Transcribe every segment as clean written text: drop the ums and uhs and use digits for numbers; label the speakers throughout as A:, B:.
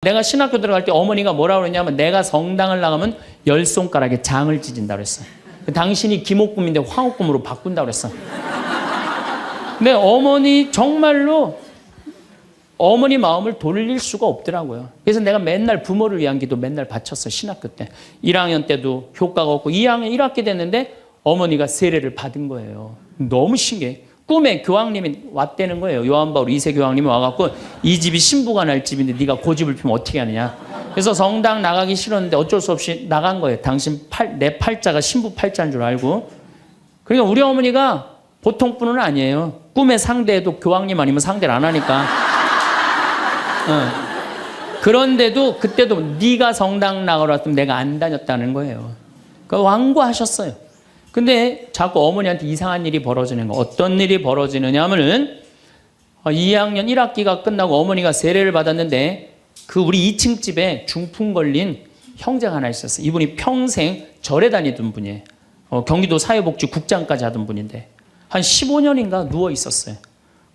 A: 내가 신학교 들어갈 때 어머니가 뭐라고 그랬냐면 내가 성당을 나가면 10손가락에 장을 찢은다고 그랬어. 당신이 김옥금인데 황옥금으로 바꾼다고 그랬어. 근데 어머니 정말로 어머니 마음을 돌릴 수가 없더라고요. 그래서 내가 맨날 부모를 위한 기도 맨날 바쳤어. 신학교 때. 1학년 때도 효과가 없고 2학년 1학기 됐는데 어머니가 세례를 받은 거예요. 너무 신기해. 꿈에 교황님이 왔다는 거예요. 요한바울 2세 교황님이 와갖고 이 집이 신부가 날 집인데 네가 고집을 피면 어떻게 하느냐. 그래서 성당 나가기 싫었는데 어쩔 수 없이 나간 거예요. 당신 내 팔자가 신부 팔자인 줄 알고. 그러니까 우리 어머니가 보통 분은 아니에요. 꿈에 상대해도 교황님 아니면 상대를 안 하니까. 그런데도 그때도 네가 성당 나가라 했으면 내가 안 다녔다는 거예요. 그러니까 완고하셨어요. 근데 자꾸 어머니한테 이상한 일이 벌어지는 거. 어떤 일이 벌어지느냐 하면은 2학년 1학기가 끝나고 어머니가 세례를 받았는데 그 우리 2층 집에 중풍 걸린 형제가 하나 있었어요. 이분이 평생 절에 다니던 분이에요. 경기도 사회복지국장까지 하던 분인데 한 15년인가 누워 있었어요.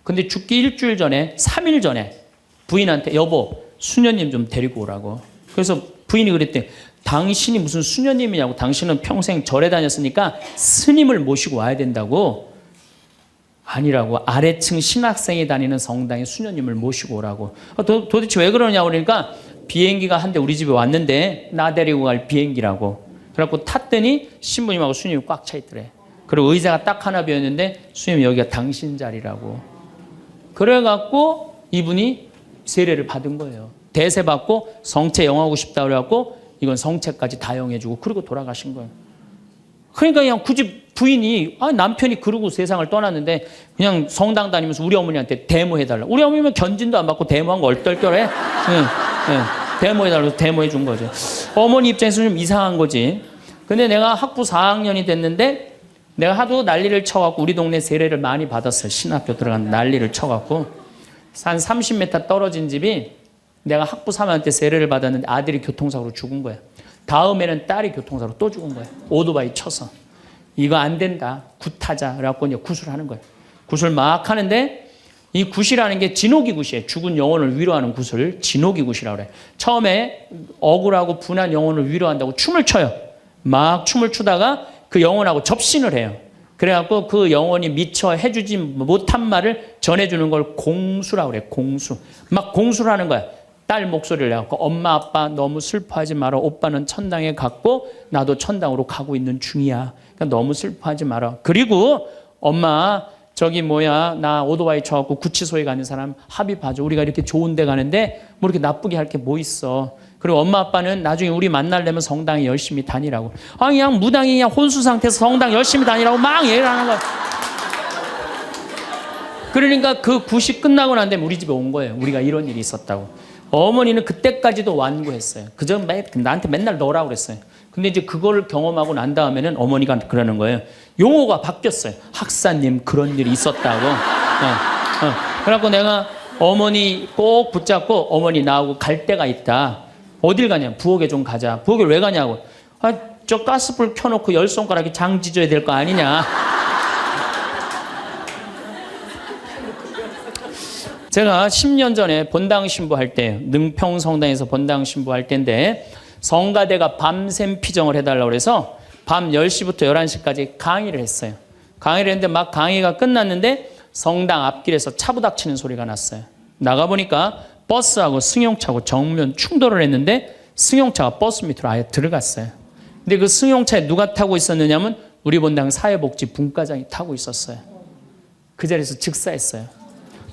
A: 근데 죽기 일주일 전에 3일 전에 부인한테 여보 수녀님 좀 데리고 오라고. 그래서 부인이 그랬대. 당신이 무슨 수녀님이냐고. 당신은 평생 절에 다녔으니까 스님을 모시고 와야 된다고. 아니라고. 아래층 신학생이 다니는 성당에 수녀님을 모시고 오라고. 도대체 왜 그러냐고 그러니까 비행기가 한 대 우리 집에 왔는데 나 데리고 갈 비행기라고. 그래갖고 탔더니 신부님하고 수녀님이 꽉 차 있더래. 그리고 의자가 딱 하나 비었는데 수녀님 여기가 당신 자리라고. 그래갖고 이분이 세례를 받은 거예요. 대세 받고 성체 영하고 싶다 그래갖고 이건 성체까지 다 영해주고 그러고 돌아가신 거예요. 그러니까 그냥 굳이 부인이 남편이 그러고 세상을 떠났는데 그냥 성당 다니면서 우리 어머니한테 데모해달라. 우리 어머니는 견진도 안 받고 데모한 거 얼떨결해. 데모해달라고 데모해 준 거죠. 어머니 입장에서 좀 이상한 거지. 근데 내가 학부 4학년이 됐는데 내가 하도 난리를 쳐갖고 우리 동네 세례를 많이 받았어요. 신학교 들어간 난리를 쳐갖고 한 30m 떨어진 집이 내가 학부 3학년 때 세례를 받았는데 아들이 교통사고로 죽은 거야. 다음에는 딸이 교통사고로 또 죽은 거야. 오토바이 쳐서. 이거 안 된다. 굿하자. 그래갖고 이제 굿을 하는 거야. 굿을 막 하는데 이 굿이라는 게 진호기 굿이에요. 죽은 영혼을 위로하는 굿을 진호기 굿이라고 그래. 처음에 억울하고 분한 영혼을 위로한다고 춤을 춰요. 막 춤을 추다가 그 영혼하고 접신을 해요. 그래갖고 그 영혼이 미처 해주지 못한 말을 전해주는 걸 공수라고 그래. 공수. 막 공수를 하는 거야. 딸 목소리를 내갖고 엄마 아빠 너무 슬퍼하지 마라. 오빠는 천당에 갔고 나도 천당으로 가고 있는 중이야. 그러니까 너무 슬퍼하지 마라. 그리고 엄마 나 오토바이 쳐갖고 구치소에 가는 사람 합의 봐줘. 우리가 이렇게 좋은 데 가는데 뭐 이렇게 나쁘게 할 게 뭐 있어. 그리고 엄마 아빠는 나중에 우리 만나려면 성당에 열심히 다니라고. 그냥 무당이 그냥 혼수 상태에서 성당 열심히 다니라고 막 얘기를 하는 거야. 그러니까 그 굿이 끝나고 난 다음에 우리 집에 온 거예요. 우리가 이런 일이 있었다고. 어머니는 그때까지도 완고했어요. 그저 나한테 맨날 넣으라고 그랬어요. 근데 이제 그걸 경험하고 난 다음에는 어머니가 그러는 거예요. 용어가 바뀌었어요. 학사님 그런 일이 있었다고. 그래갖고 내가 어머니 꼭 붙잡고 어머니 나하고 갈 데가 있다. 어딜 가냐? 부엌에 좀 가자. 부엌에 왜 가냐고. 저 가스불 켜놓고 10손가락에 장 찢어야 될 거 아니냐. 제가 10년 전에 본당 신부할 때 능평 성당에서 본당 신부할 때인데 성가대가 밤샘 피정을 해달라고 해서 밤 10시부터 11시까지 강의를 했어요. 강의를 했는데 막 강의가 끝났는데 성당 앞길에서 차 부닥치는 소리가 났어요. 나가보니까 버스하고 승용차하고 정면 충돌을 했는데 승용차가 버스 밑으로 아예 들어갔어요. 근데 그 승용차에 누가 타고 있었느냐면 우리 본당 사회복지 분과장이 타고 있었어요. 그 자리에서 즉사했어요.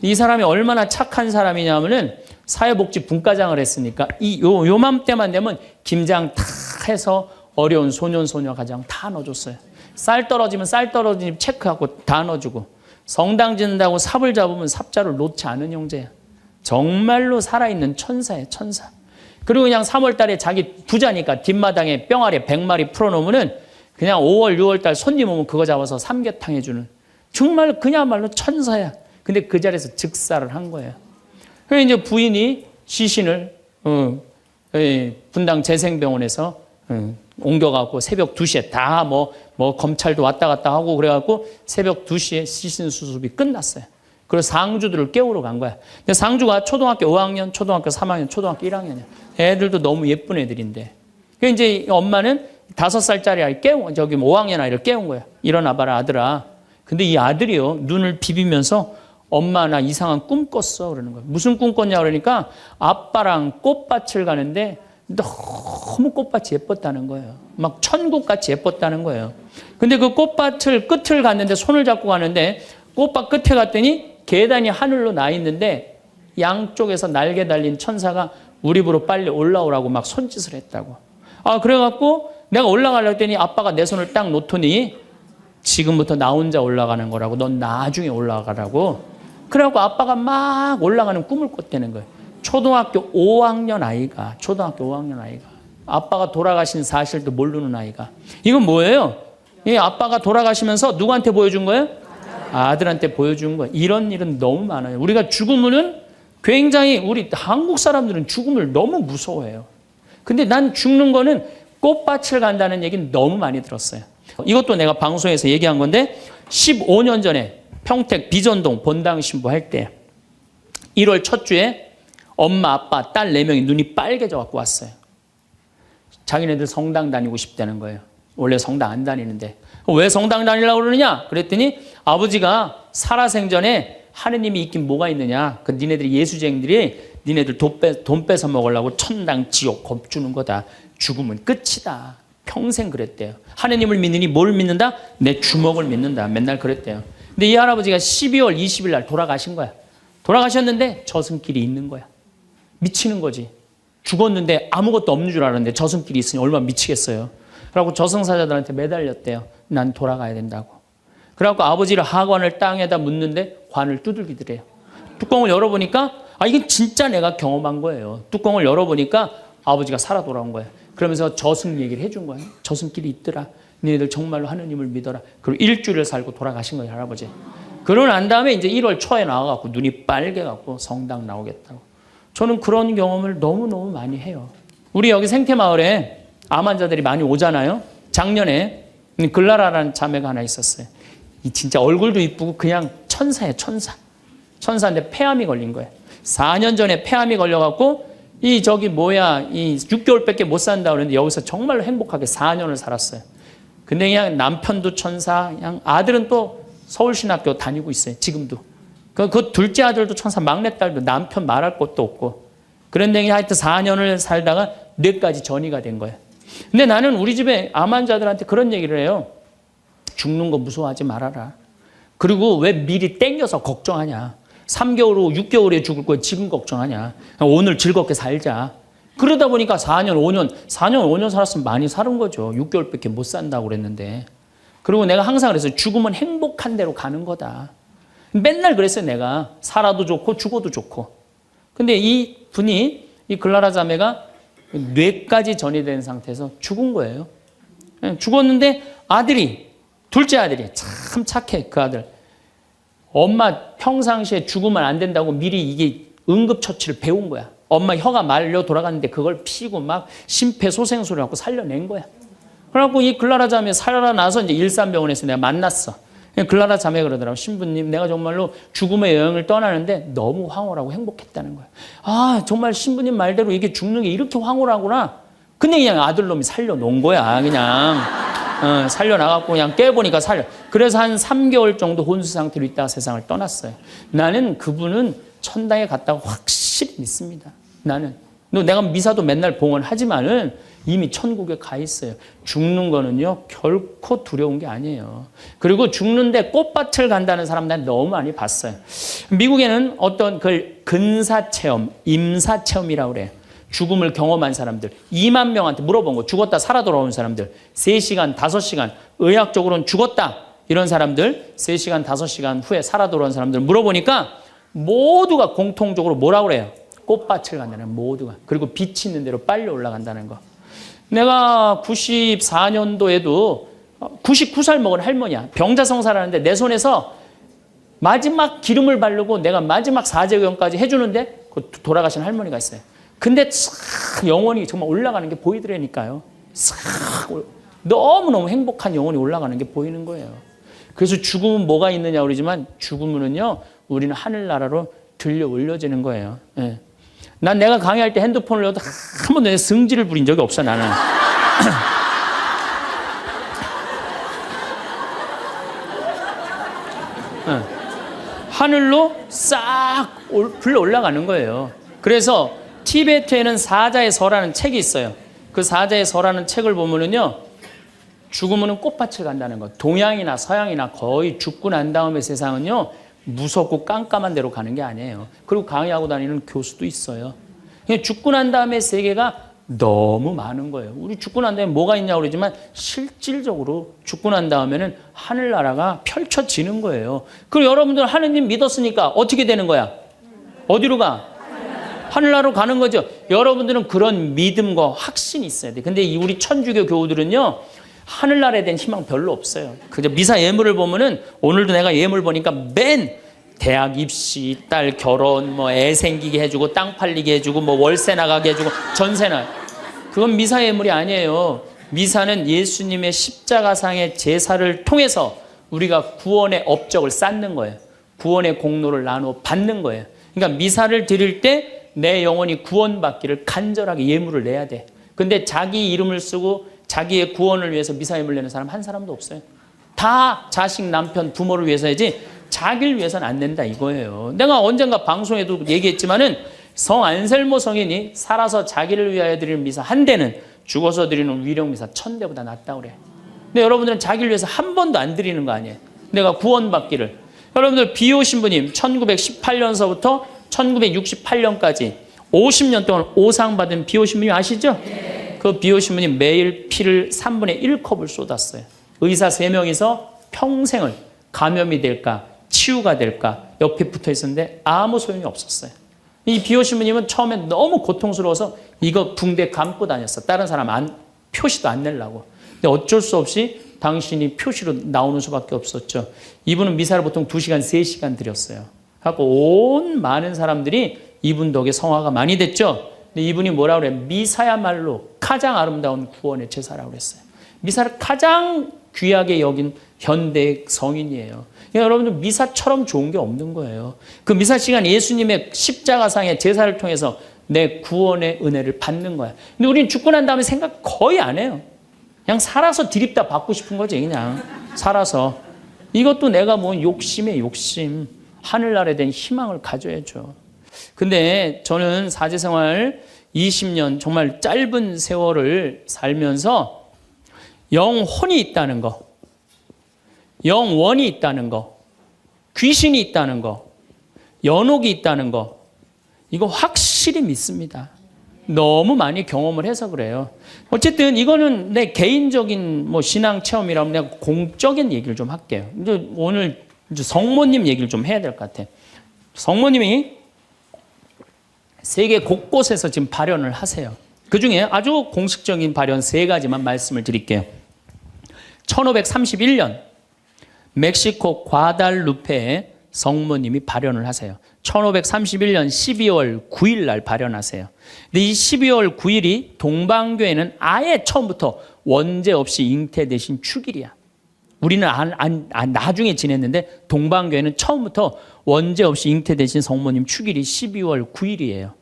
A: 이 사람이 얼마나 착한 사람이냐면은 사회복지 분과장을 했으니까 요맘때만 되면 김장 다 해서 어려운 소년 소녀 가정 다 넣어줬어요. 쌀 떨어지면 쌀 떨어진 집 체크하고 다 넣어주고 성당 짓는다고 삽을 잡으면 삽자를 놓지 않은 형제야. 정말로 살아있는 천사예요. 천사. 그리고 그냥 3월 달에 자기 부자니까 뒷마당에 뿅아리 100마리 풀어놓으면은 그냥 5월 6월 달 손님 오면 그거 잡아서 삼계탕 해주는 정말 그야말로 천사야. 근데 그 자리에서 즉사를 한 거예요. 그래서 이제 부인이 시신을 분당 재생병원에서 옮겨갖고 새벽 2시에 다 검찰도 왔다 갔다 하고 그래갖고 새벽 2시에 시신 수습이 끝났어요. 그래서 상주들을 깨우러 간 거야. 근데 상주가 초등학교 5학년, 초등학교 3학년, 초등학교 1학년이야. 애들도 너무 예쁜 애들인데. 그 이제 엄마는 5살짜리 아이 저기 5학년 아이를 깨운 거야. 일어나봐라, 아들아. 근데 이 아들이요, 눈을 비비면서 엄마 나 이상한 꿈 꿨어. 그러는 거야. 무슨 꿈 꿨냐 그러니까 아빠랑 꽃밭을 가는데 너무 꽃밭이 예뻤다는 거예요. 막 천국같이 예뻤다는 거예요. 근데 그 꽃밭을 끝을 갔는데 손을 잡고 가는데 꽃밭 끝에 갔더니 계단이 하늘로 나 있는데 양쪽에서 날개 달린 천사가 우리 집으로 빨리 올라오라고 막 손짓을 했다고. 그래갖고 내가 올라가려고 했더니 아빠가 내 손을 딱 놓더니 지금부터 나 혼자 올라가는 거라고. 넌 나중에 올라가라고. 그래갖고 아빠가 막 올라가는 꿈을 꿨다는 거예요. 초등학교 5학년 아이가, 아빠가 돌아가신 사실도 모르는 아이가. 이건 뭐예요? 이 아빠가 돌아가시면서 누구한테 보여준 거예요? 아들한테 보여준 거예요. 이런 일은 너무 많아요. 우리가 죽으면은 굉장히, 우리 한국 사람들은 죽음을 너무 무서워해요. 근데 난 죽는 거는 꽃밭을 간다는 얘기는 너무 많이 들었어요. 이것도 내가 방송에서 얘기한 건데 15년 전에 평택 비전동 본당 신부할 때 1월 첫 주에 엄마, 아빠, 딸 4명이 눈이 빨개져 갖고 왔어요. 자기네들 성당 다니고 싶다는 거예요. 원래 성당 안 다니는데. 왜 성당 다니려고 그러느냐? 그랬더니 아버지가 살아생전에 하느님이 있긴 뭐가 있느냐. 그 니네들이 예수쟁이들이 니네들 돈 뺏어 먹으려고 천당 지옥 겁주는 거다. 죽으면 끝이다. 평생 그랬대요. 하느님을 믿느니 뭘 믿는다? 내 주먹을 믿는다. 맨날 그랬대요. 근데 이 할아버지가 12월 20일 날 돌아가신 거야. 돌아가셨는데 저승길이 있는 거야. 미치는 거지. 죽었는데 아무것도 없는 줄 알았는데 저승길이 있으니 얼마나 미치겠어요. 그래갖고 저승사자들한테 매달렸대요. 난 돌아가야 된다고. 그래갖고 아버지를 하관을 땅에다 묻는데 관을 두들기더래요. 뚜껑을 열어보니까 이게 진짜 내가 경험한 거예요. 뚜껑을 열어보니까 아버지가 살아 돌아온 거예요. 그러면서 저승 얘기를 해준 거예요. 저승길이 있더라. 너희들 정말로 하느님을 믿어라. 그리고 일주일을 살고 돌아가신 거예요, 할아버지. 그러고 난 다음에 이제 1월 초에 나와갖고 눈이 빨개갖고 성당 나오겠다고. 저는 그런 경험을 너무너무 많이 해요. 우리 여기 생태마을에 암 환자들이 많이 오잖아요. 작년에 글라라라는 자매가 하나 있었어요. 진짜 얼굴도 이쁘고 그냥 천사예요, 천사. 천사인데 폐암이 걸린 거예요. 4년 전에 폐암이 걸려갖고 이 6개월밖에 못 산다 그러는데 여기서 정말로 행복하게 4년을 살았어요. 근데 그냥 남편도 천사, 그냥 아들은 또 서울신학교 다니고 있어요. 지금도. 그 둘째 아들도 천사, 막내딸도 남편 말할 것도 없고. 그런데 하여튼 4년을 살다가 뇌까지 전이가 된 거예요. 근데 나는 우리 집에 암 환자들한테 그런 얘기를 해요. 죽는 거 무서워하지 말아라. 그리고 왜 미리 땡겨서 걱정하냐. 3개월 후 6개월에 죽을 거 지금 걱정하냐. 오늘 즐겁게 살자. 그러다 보니까 4년 5년 살았으면 많이 사는 거죠. 6개월밖에 못 산다고 그랬는데. 그리고 내가 항상 그랬어요. 죽으면 행복한 대로 가는 거다. 맨날 그랬어요, 내가. 살아도 좋고 죽어도 좋고. 근데 이 분이, 이 글라라 자매가 뇌까지 전이된 상태에서 죽은 거예요. 죽었는데 둘째 아들이 참 착해, 그 아들. 엄마 평상시에 죽으면 안 된다고 미리 이게 응급처치를 배운 거야. 엄마 혀가 말려 돌아갔는데 그걸 피고 막 심폐소생술을 하고 살려낸 거야. 그래갖고 이 글라라 자매 살아나서 이제 일산병원에서 내가 만났어. 글라라 자매 그러더라고. 신부님, 내가 정말로 죽음의 여행을 떠나는데 너무 황홀하고 행복했다는 거야. 정말 신부님 말대로 이게 죽는 게 이렇게 황홀하구나. 근데 그냥 아들놈이 살려놓은 거야. 그냥 살려나갔고 그냥 깨보니까 살려. 그래서 한 3개월 정도 혼수 상태로 있다가 세상을 떠났어요. 나는 그분은 천당에 갔다고 확실히 믿습니다. 나는. 내가 미사도 맨날 봉헌하지만은 이미 천국에 가 있어요. 죽는 거는요, 결코 두려운 게 아니에요. 그리고 죽는데 꽃밭을 간다는 사람 난 너무 많이 봤어요. 미국에는 어떤 그 근사체험, 임사체험이라고 그래요. 죽음을 경험한 사람들 2만 명한테 물어본 거. 죽었다 살아 돌아온 사람들 3시간, 5시간 의학적으로는 죽었다 이런 사람들 3시간, 5시간 후에 살아 돌아온 사람들 물어보니까 모두가 공통적으로 뭐라고 그래요? 꽃밭을 간다는, 모두가. 그리고 빛이 있는 대로 빨리 올라간다는 거. 내가 94년도에도 99살 먹은 할머니야. 병자성사라는데 내 손에서 마지막 기름을 바르고 내가 마지막 사제경까지 해주는데 돌아가신 할머니가 있어요. 근데 싹 영혼이 정말 올라가는 게 보이더라니까요. 싹 너무너무 행복한 영혼이 올라가는 게 보이는 거예요. 그래서 죽음은 뭐가 있느냐 그러지만 죽음은요, 우리는 하늘나라로 들려 올려지는 거예요. 예. 난 내가 강의할 때 핸드폰을 넣어도 한 번도 승질을 부린 적이 없어, 나는. 하늘로 싹 불러 올라가는 거예요. 그래서 티베트에는 사자의 서라는 책이 있어요. 그 사자의 서라는 책을 보면은요, 죽으면은 꽃밭을 간다는 거. 동양이나 서양이나 거의 죽고 난 다음에 세상은요, 무섭고 깜깜한 데로 가는 게 아니에요. 그리고 강의하고 다니는 교수도 있어요. 그냥 죽고 난 다음에 세계가 너무 많은 거예요. 우리 죽고 난 다음에 뭐가 있냐고 그러지만 실질적으로 죽고 난 다음에는 하늘나라가 펼쳐지는 거예요. 그리고 여러분들 하느님 믿었으니까 어떻게 되는 거야? 어디로 가? 하늘나라로 가는 거죠. 여러분들은 그런 믿음과 확신이 있어야 돼. 근데 우리 천주교 교우들은요, 하늘나라에 대한 희망 별로 없어요. 그저 미사 예물을 보면은, 오늘도 내가 예물 보니까 맨 대학 입시, 딸 결혼, 뭐 애 생기게 해주고, 땅 팔리게 해주고, 뭐 월세 나가게 해주고, 전세나. 그건 미사 예물이 아니에요. 미사는 예수님의 십자가상의 제사를 통해서 우리가 구원의 업적을 쌓는 거예요. 구원의 공로를 나누어 받는 거예요. 그러니까 미사를 드릴 때 내 영혼이 구원받기를 간절하게 예물을 내야 돼. 근데 자기 이름을 쓰고 자기의 구원을 위해서 미사 예물 내는 사람 한 사람도 없어요. 다 자식, 남편, 부모를 위해서야지 자기를 위해서는 안 낸다 이거예요. 내가 언젠가 방송에도 얘기했지만은 성 안셀모 성인이 살아서 자기를 위하여 드리는 미사 한 대는 죽어서 드리는 위령 미사 1000대보다 낫다고 그래. 근데 여러분들은 자기를 위해서 한 번도 안 드리는 거 아니에요. 내가 구원받기를. 여러분들 비오 신부님 1918년서부터 1968년까지 50년 동안 오상받은 비오 신부님 아시죠? 네. 그 비오 신부님 매일 피를 3분의 1컵을 쏟았어요. 의사 3명이서 평생을 감염이 될까 치유가 될까 옆에 붙어 있었는데 아무 소용이 없었어요. 이 비오 신부님은 처음에 너무 고통스러워서 이거 붕대 감고 다녔어. 다른 사람 표시도 안 내려고. 근데 어쩔 수 없이 당신이 표시로 나오는 수밖에 없었죠. 이분은 미사를 보통 2시간, 3시간 드렸어요. 하고 온 많은 사람들이 이분 덕에 성화가 많이 됐죠. 근데 이분이 뭐라고 그래요? 미사야말로 가장 아름다운 구원의 제사라고 그랬어요. 미사를 가장 귀하게 여긴 현대 성인이에요. 그러니까 여러분들 미사처럼 좋은 게 없는 거예요. 그 미사 시간 예수님의 십자가상의 제사를 통해서 내 구원의 은혜를 받는 거야. 근데 우리는 죽고 난 다음에 생각 거의 안 해요. 그냥 살아서 드립다 받고 싶은 거지, 그냥. 살아서. 이것도 내가 뭐 욕심에 욕심. 하늘나라에 대한 희망을 가져야죠. 근데 저는 사제생활 20년 정말 짧은 세월을 살면서 영혼이 있다는 거, 영원이 있다는 거, 귀신이 있다는 거, 연옥이 있다는 거, 이거 확실히 믿습니다. 너무 많이 경험을 해서 그래요. 어쨌든 이거는 내 개인적인 뭐 신앙 체험이라면 내가 공적인 얘기를 좀 할게요. 이제 오늘 성모님 얘기를 좀 해야 될 것 같아. 성모님이 세계 곳곳에서 지금 발현을 하세요. 그중에 아주 공식적인 발현 3가지만 말씀을 드릴게요. 1531년 멕시코 과달루페에 성모님이 발현을 하세요. 1531년 12월 9일 날 발현하세요. 근데 이 12월 9일이 동방교회는 아예 처음부터 원죄 없이 잉태되신 축일이야. 우리는 나중에 지냈는데 동방교회는 처음부터 원죄 없이 잉태되신 성모님 축일이 12월 9일이에요.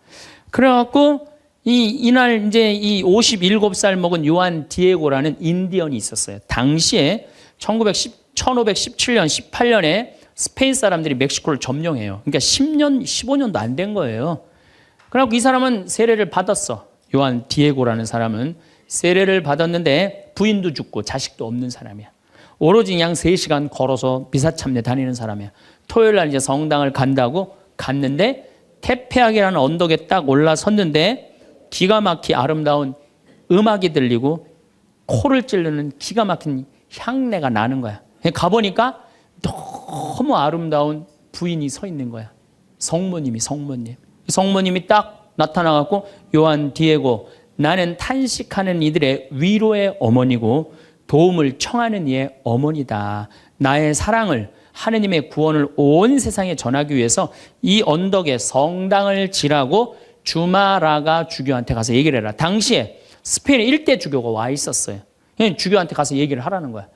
A: 그래갖고 이날 이제 이 57살 먹은 요한 디에고라는 인디언이 있었어요. 당시에 1517년, 18년에 스페인 사람들이 멕시코를 점령해요. 그러니까 10년, 15년도 안 된 거예요. 그래갖고 이 사람은 세례를 받았어. 요한 디에고라는 사람은 세례를 받았는데 부인도 죽고 자식도 없는 사람이야. 오로지 그냥 3시간 걸어서 미사 참례 다니는 사람이야. 토요일 날 이제 성당을 간다고 갔는데 테페악이라는 언덕에 딱 올라섰는데 기가 막히 아름다운 음악이 들리고 코를 찌르는 기가 막힌 향내가 나는 거야. 가보니까 너무 아름다운 부인이 서 있는 거야. 성모님이. 성모님이 딱 나타나갖고 요한 디에고, 나는 탄식하는 이들의 위로의 어머니고 도움을 청하는 이의 어머니다. 나의 사랑을, 하느님의 구원을 온 세상에 전하기 위해서 이 언덕에 성당을 지라고 주마라가 주교한테 가서 얘기를 해라. 당시에 스페인 1대 주교가 와 있었어요. 주교한테 가서 얘기를 하라는 거야.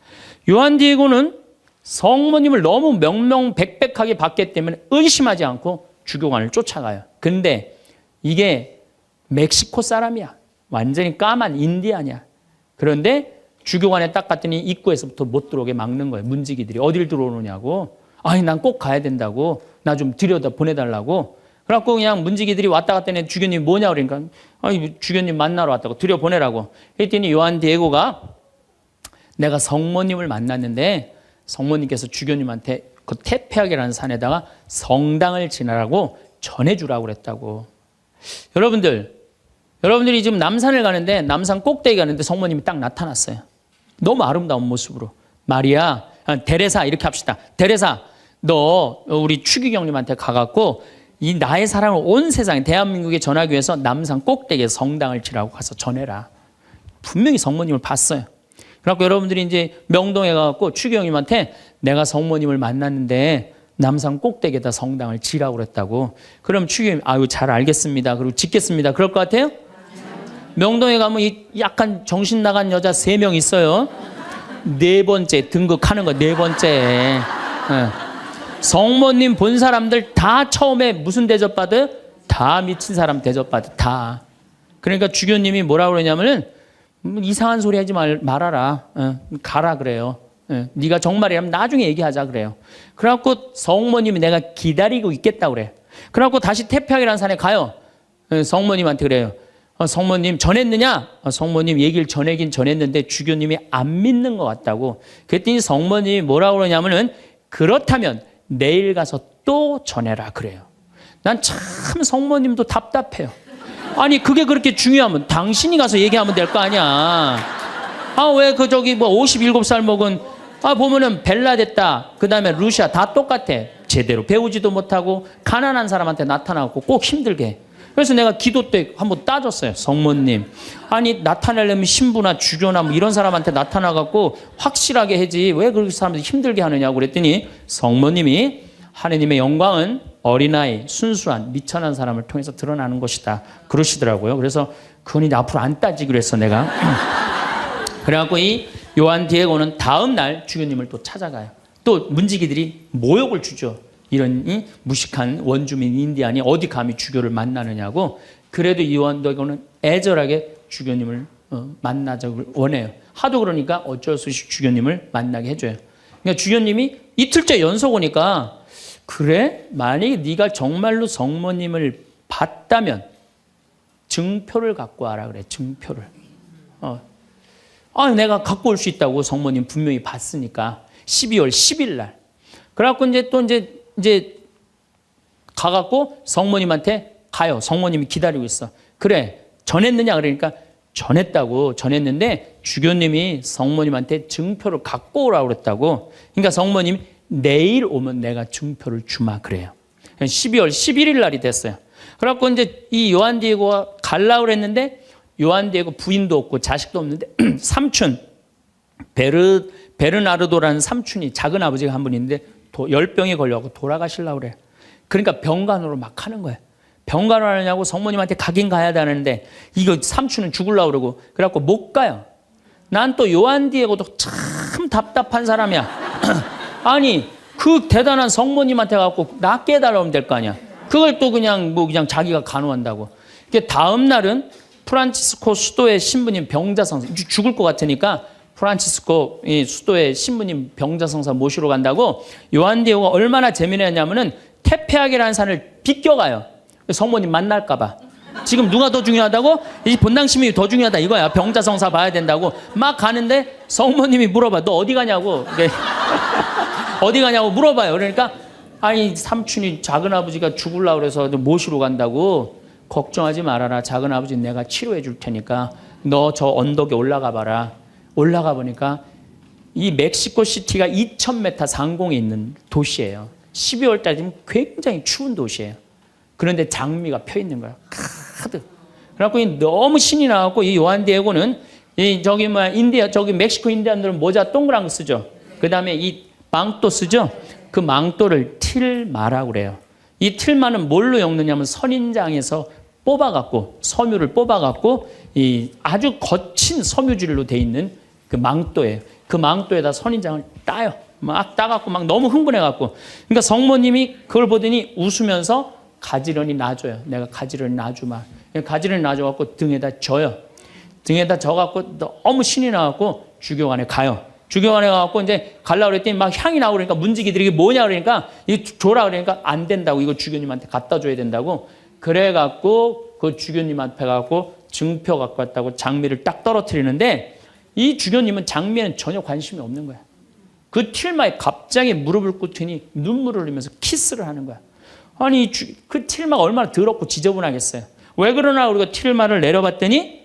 A: 요한 디에고는 성모님을 너무 명명백백하게 봤기 때문에 의심하지 않고 주교관을 쫓아가요. 근데 이게 멕시코 사람이야. 완전히 까만 인디아냐. 그런데 주교관에 딱 갔더니 입구에서부터 못 들어오게 막는 거예요. 문지기들이 어딜 들어오느냐고. 아니 난 꼭 가야 된다고. 나 좀 들여다 보내달라고. 그래갖고 그냥 문지기들이 왔다 갔더니 주교님 뭐냐 그러니까 아니 주교님 만나러 왔다고 들여보내라고. 그랬더니 요한 디에고가 내가 성모님을 만났는데 성모님께서 주교님한테 그 테페하게라는 산에다가 성당을 지나라고 전해주라고 그랬다고. 여러분들이 지금 남산을 가는데 남산 꼭대기 가는데 성모님이 딱 나타났어요. 너무 아름다운 모습으로. 마리아, 데레사 이렇게 합시다. 데레사, 너 우리 추기경님한테 가갖고 이 나의 사랑을 온 세상에 대한민국에 전하기 위해서 남산 꼭대기에 성당을 지라고 가서 전해라. 분명히 성모님을 봤어요. 그래갖고 여러분들이 이제 명동에 가갖고 추기경님한테 내가 성모님을 만났는데 남산 꼭대기에다 성당을 지라고 그랬다고. 그럼 추기경님 아유 잘 알겠습니다. 그리고 짓겠습니다. 그럴 것 같아요? 명동에 가면 이 약간 정신 나간 여자 3명 있어요. 4번째 등극하는 거 4번째. 성모님 본 사람들 다 처음에 무슨 대접받아요? 다 미친 사람 대접받아. 다. 그러니까 주교님이 뭐라고 그러냐면은 이상한 소리 하지 말아라. 가라 그래요. 네가 정말이라면 나중에 얘기하자 그래요. 그래갖고 성모님이 내가 기다리고 있겠다고 그래. 그래갖고 다시 태평이라는 산에 가요. 성모님한테 그래요. 성모님 전했느냐? 성모님 얘기를 전하긴 전했는데 주교님이 안 믿는 것 같다고. 그랬더니 성모님이 뭐라고 그러냐면은 그렇다면 내일 가서 또 전해라 그래요. 난 참 성모님도 답답해요. 아니 그게 그렇게 중요하면 당신이 가서 얘기하면 될 거 아니야. 왜 그 저기 뭐 57살 먹은 보면은 벨라데타 그다음에 루시아 다 똑같아. 제대로 배우지도 못하고 가난한 사람한테 나타나고 꼭 힘들게 해. 그래서 내가 기도 때 한번 따졌어요. 성모님. 아니 나타내려면 신부나 주교나 뭐 이런 사람한테 나타나갖고 확실하게 하지 왜 그렇게 사람들이 힘들게 하느냐고 그랬더니 성모님이 하느님의 영광은 어린아이, 순수한, 미천한 사람을 통해서 드러나는 것이다. 그러시더라고요. 그래서 그건 이제 앞으로 안 따지기로 했어 내가. 그래갖고 이 요한 디에고는 다음 날 주교님을 또 찾아가요. 또 문지기들이 모욕을 주죠. 이런 무식한 원주민 인디안이 어디 감히 주교를 만나느냐고. 그래도 이 요한 디에고는 애절하게 주교님을 만나자고 원해요. 하도 그러니까 어쩔 수 없이 주교님을 만나게 해줘요. 그러니까 주교님이 이틀째 연속 오니까 그래? 만약에 네가 정말로 성모님을 봤다면 증표를 갖고 와라 그래. 증표를. 내가 갖고 올 수 있다고. 성모님 분명히 봤으니까. 12월 10일 날. 그래갖고 이제 가갖고 성모님한테 가요. 성모님이 기다리고 있어. 그래 전했느냐 그러니까 전했다고. 전했는데 주교님이 성모님한테 증표를 갖고 오라고 그랬다고. 그러니까 성모님이 내일 오면 내가 증표를 주마 그래요. 12월 11일 날이 됐어요. 그래갖고 이제 이 요한 디에고가 가려고 그랬는데 요한 디에고 부인도 없고 자식도 없는데 삼촌 베르나르도라는 삼촌이 작은 아버지가 한 분 있는데 열병에 걸려서 돌아가시려고 그래. 그러니까 병간호로 막 하는 거예요. 병간호 하느냐고 성모님한테 가긴 가야 되는데 이거 삼촌은 죽으려고 그러고 그래갖고 못 가요. 난 또 요한 디에고도 참 답답한 사람이야. 아니 그 대단한 성모님한테 가갖고 낫게 해달라고 하면 될 거 아니야. 그걸 또 그냥 자기가 간호한다고. 다음 날은 프란치스코 수도의 신부님 병자성사 죽을 것 같으니까 프란치스코 수도의 신부님 병자성사 모시러 간다고. 요한 디에고가 얼마나 재미있냐면은 테페하게라는 산을 비껴가요. 성모님 만날까 봐. 지금 누가 더 중요하다고? 이 본당심이 더 중요하다 이거야. 병자성사 봐야 된다고. 막 가는데 성모님이 물어봐. 너 어디 가냐고. 어디 가냐고 물어봐요. 그러니까 아니 삼촌이 작은아버지가 죽으려고 그래서 모시러 간다고. 걱정하지 말아라. 작은아버지 내가 치료해 줄 테니까 너 저 언덕에 올라가 봐라. 올라가 보니까 이 멕시코 시티가 2000m 상공에 있는 도시예요. 12월 달이면 굉장히 추운 도시예요. 그런데 장미가 펴 있는 거야. 가득. 그래갖고 너무 신이 나갖고 이 요한 디에고는 저기 멕시코 인디안들은 모자 동그란 거 쓰죠. 그 다음에 이 망토 쓰죠. 그 망토를 틀마라고 그래요. 이 틀마는 뭘로 엮느냐면 선인장에서 뽑아갖고 섬유를 뽑아갖고 이 아주 거친 섬유질로 돼 있는 그 망토예요. 그 망토에다 선인장을 따요. 막 따갖고 막 너무 흥분해갖고. 그러니까 성모님이 그걸 보더니 웃으면서 가지런히 놔줘요. 내가 가지런히 놔주마. 가지런히 놔줘갖고 등에다 져요. 등에다 져갖고 너무 신이 나갖고 주교관에 가요. 주교관에 가갖고 이제 가려고 그랬더니 막 향이 나고 그러니까 문지기들이 이게 뭐냐 그러니까 이거 줘라 그러니까 안 된다고. 이거 주교님한테 갖다 줘야 된다고. 그래갖고 그 주교님한테 가갖고 증표 갖고 왔다고 장미를 딱 떨어뜨리는데 이 주교님은 장미에는 전혀 관심이 없는 거야. 그 틸마에 갑자기 무릎을 꿇더니 눈물을 흘리면서 키스를 하는 거야. 아니 그 틸마가 얼마나 더럽고 지저분하겠어요. 왜 그러나 우리가 틸마를 내려봤더니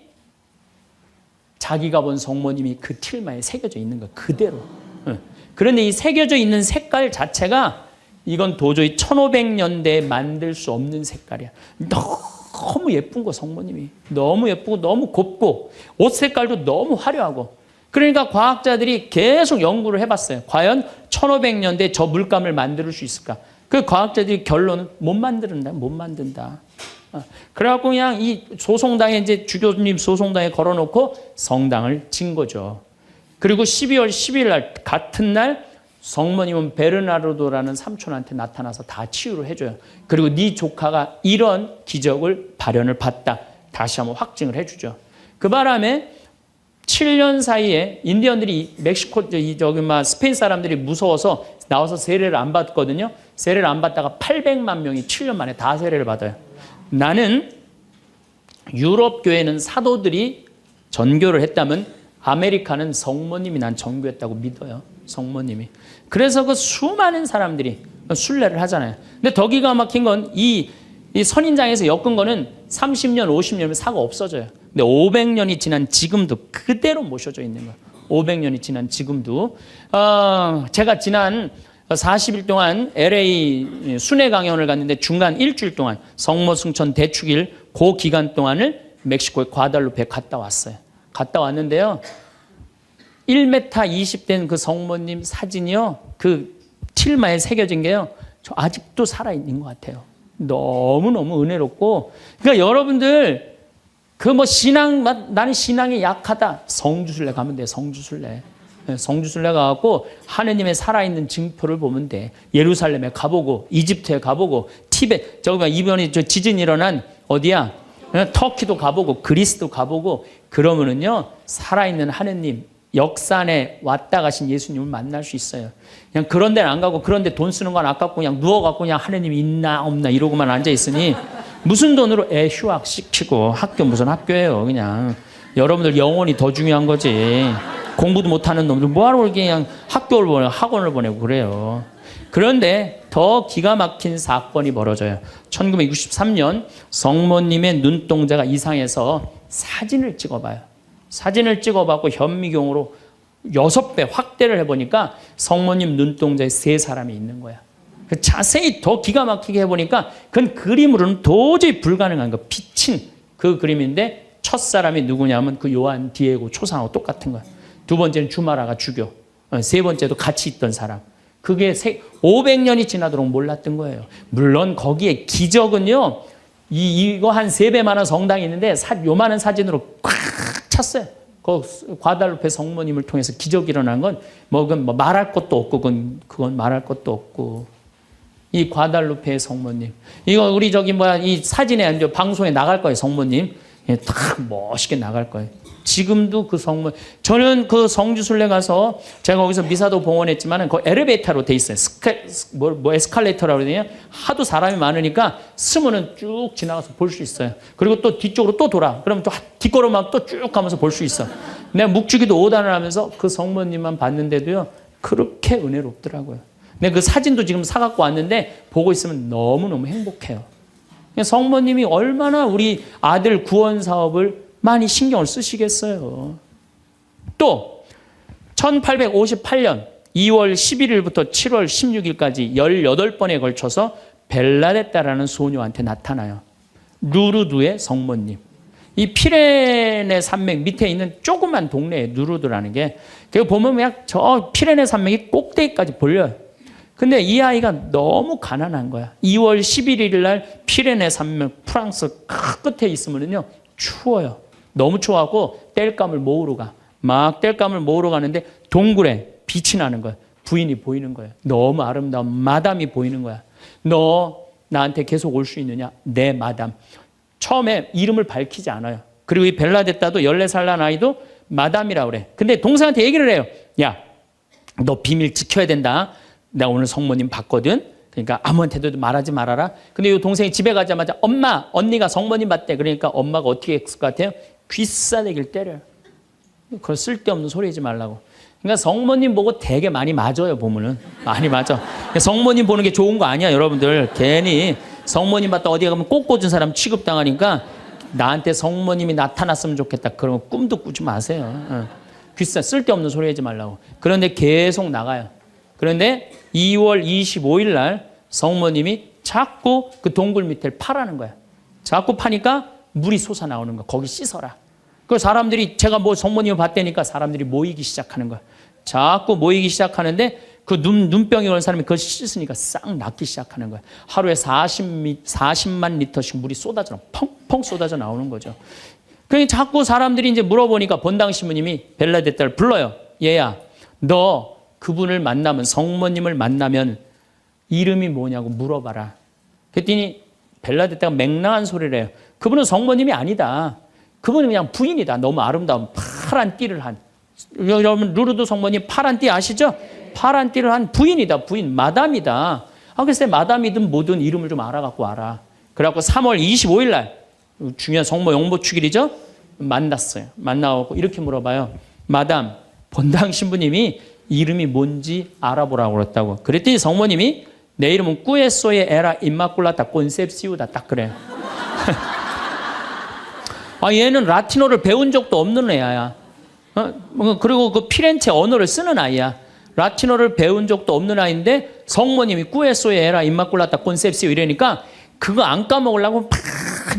A: 자기가 본 성모님이 그 틸마에 새겨져 있는 거야. 그대로. 그런데 이 새겨져 있는 색깔 자체가 이건 도저히 1500년대에 만들 수 없는 색깔이야. 너무 예쁜 거 성모님이. 너무 예쁘고 너무 곱고 옷 색깔도 너무 화려하고. 그러니까 과학자들이 계속 연구를 해봤어요. 과연 1500년대에 저 물감을 만들 수 있을까? 그 과학자들이 결론은 못 만든다. 그래갖고 그냥 이 소송당에 이제 주교님 소송당에 걸어놓고 성당을 진 거죠. 그리고 12월 10일 날 같은 날 성모님은 베르나르도라는 삼촌한테 나타나서 다 치유를 해줘요. 그리고 네 조카가 이런 기적을 발현을 봤다. 다시 한번 확증을 해주죠. 그 바람에 7년 사이에 인디언들이 멕시코 스페인 사람들이 무서워서 나와서 세례를 안 받거든요. 세례를 안 받다가 800만 명이 7년 만에 다 세례를 받아요. 나는 유럽 교회는 사도들이 전교를 했다면 아메리카는 성모님이 난 전교했다고 믿어요. 성모님이. 그래서 그 수많은 사람들이 순례를 하잖아요. 근데 더 기가 막힌 건 이 선인장에서 엮은 거는 30년, 50년이면 사고 없어져요. 근데 500년이 지난 지금도 그대로 모셔져 있는 거예요. 500년이 지난 지금도. 제가 지난 40일 동안 LA 순회 강연을 갔는데 중간 일주일 동안 성모승천 대축일 그 기간 동안을 멕시코의 과달루페에 갔다 왔어요. 갔다 왔는데요. 1m 20된 그 성모님 사진이요. 그 틸마에 새겨진 게요. 저 아직도 살아있는 것 같아요. 너무너무 은혜롭고. 그러니까 여러분들 그 나는 신앙이 약하다. 성주순례 가면 돼. 성주순례. 성주순례 가갖고 하느님의 살아있는 증표를 보면 돼. 예루살렘에 가보고 이집트에 가보고 티베트 이번에 지진이 일어난 어디야? 터키도 가보고 그리스도 가보고 그러면은요 살아있는 하느님 역산에 왔다 가신 예수님을 만날 수 있어요. 그냥 그런 데는 안 가고 그런 데 돈 쓰는 건 아깝고 그냥 누워갖고 그냥 하느님이 있나 없나 이러고만 앉아있으니 무슨 돈으로 애 휴학시키고 학교 무슨 학교예요. 그냥 여러분들 영혼이 더 중요한 거지. 공부도 못하는 놈들 뭐하러 그냥 학교를 보내고 학원을 보내고 그래요. 그런데 더 기가 막힌 사건이 벌어져요. 1963년 성모님의 눈동자가 이상해서 사진을 찍어봐요. 사진을 찍어봤고 현미경으로 6배 확대를 해보니까 성모님 눈동자에 3사람이 있는 거야. 자세히 더 기가 막히게 해보니까 그건 그림으로는 도저히 불가능한 거. 비친 그 그림인데 첫 사람이 누구냐면 그 요한 디에고 초상하고 똑같은 거야. 두 번째는 주마라가 주교. 세 번째도 같이 있던 사람. 그게 500년이 지나도록 몰랐던 거예요. 물론 거기에 기적은요. 이거 한 3배만한 성당이 있는데 요만한 사진으로 꽉 찼어요. 그 과달루페 성모님을 통해서 기적이 일어난 건 뭐 말할 것도 없고 그건 말할 것도 없고. 이 과달루페의 성모님. 이거 우리 이 사진에 이제 방송에 나갈 거예요. 성모님. 딱 멋있게 나갈 거예요. 지금도 그 성모. 저는 그 성주순례 가서 제가 거기서 미사도 봉헌했지만은 그 엘리베이터로 돼 있어요. 에스컬레이터라고 그러냐. 하도 사람이 많으니까 스면은 쭉 지나가서 볼 수 있어요. 그리고 또 뒤쪽으로 또 돌아. 그러면 또 뒷걸음만 또 쭉 가면서 볼 수 있어. 내가 묵주기도 5단을 하면서 그 성모님만 봤는데도요. 그렇게 은혜롭더라고요. 근데 그 사진도 지금 사갖고 왔는데 보고 있으면 너무너무 행복해요. 성모님이 얼마나 우리 아들 구원 사업을 많이 신경을 쓰시겠어요. 또 1858년 2월 11일부터 7월 16일까지 18번에 걸쳐서 벨라데타라는 소녀한테 나타나요. 루르드의 성모님. 이 피레네 산맥 밑에 있는 조그만 동네에 누르드라는 게 그 보면 그냥 저 피레네 산맥이 꼭대기까지 보여요. 근데 이 아이가 너무 가난한 거야. 2월 11일 날 피레네 산맥 프랑스 끝에 있으면요 추워요. 너무 추워하고 땔감을 모으러 가. 막 땔감을 모으러 가는데 동굴에 빛이 나는 거야. 부인이 보이는 거예요. 너무 아름다운 마담이 보이는 거야. 너 나한테 계속 올 수 있느냐? 네, 마담. 처음에 이름을 밝히지 않아요. 그리고 이 벨라데타도 14살 난 아이도 마담이라고 그래. 근데 동생한테 얘기를 해요. 야, 너 비밀 지켜야 된다. 내가 오늘 성모님 봤거든. 그러니까 아무한테도 말하지 말아라. 근데 이 동생이 집에 가자마자 엄마, 언니가 성모님 봤대. 그러니까 엄마가 어떻게 했을 것 같아요? 귀싸대기를 때려요. 그걸 쓸데없는 소리 하지 말라고. 그러니까 성모님 보고 되게 많이 맞아요, 보면은. 많이 맞아. 성모님 보는 게 좋은 거 아니야, 여러분들. 괜히 성모님 봤다 어디 가면 꽃 꽂은 사람 취급당하니까 나한테 성모님이 나타났으면 좋겠다. 그러면 꿈도 꾸지 마세요. 귀싸, 쓸데없는 소리 하지 말라고. 그런데 계속 나가요. 그런데 2월 25일 날 성모님이 자꾸 그 동굴 밑을 파라는 거야. 자꾸 파니까 물이 솟아나오는 거야. 거기 씻어라. 그 사람들이 제가 뭐 성모님을 봤다니까 사람들이 모이기 시작하는 거야. 자꾸 모이기 시작하는데 그 눈병이 오는 사람이 그걸 씻으니까 싹 낫기 시작하는 거야. 하루에 40만 리터씩 물이 쏟아져, 펑펑 쏟아져 나오는 거죠. 그러니 자꾸 사람들이 이제 물어보니까 본당 신부님이 벨라데타를 불러요. 얘야, 너 그분을 만나면, 성모님을 만나면 이름이 뭐냐고 물어봐라. 그랬더니 벨라데타가 맹랑한 소리를 해요. 그분은 성모님이 아니다. 그분은 그냥 부인이다. 너무 아름다운 파란 띠를 한. 여러분 루르드 성모님 파란 띠 아시죠? 파란 띠를 한 부인이다. 부인, 마담이다. 글쎄 마담이든 뭐든 이름을 좀 알아갖고 와라. 그래갖고 3월 25일 날 중요한 성모 영보축일이죠. 만났어요. 만나고 이렇게 물어봐요. 마담, 본당 신부님이 이름이 뭔지 알아보라고 그랬다고. 그랬더니 성모님이 내 이름은 꾸에소의 에라 임마꿀라타 콘셉시우다. 딱 그래요. 얘는 라틴어를 배운 적도 없는 애야. 그리고 그 피렌체 언어를 쓰는 아이야. 라틴어를 배운 적도 없는 아이인데 성모님이 꾸에소의 에라 임마꿀라타 콘셉시우 이러니까 그거 안 까먹으려고 막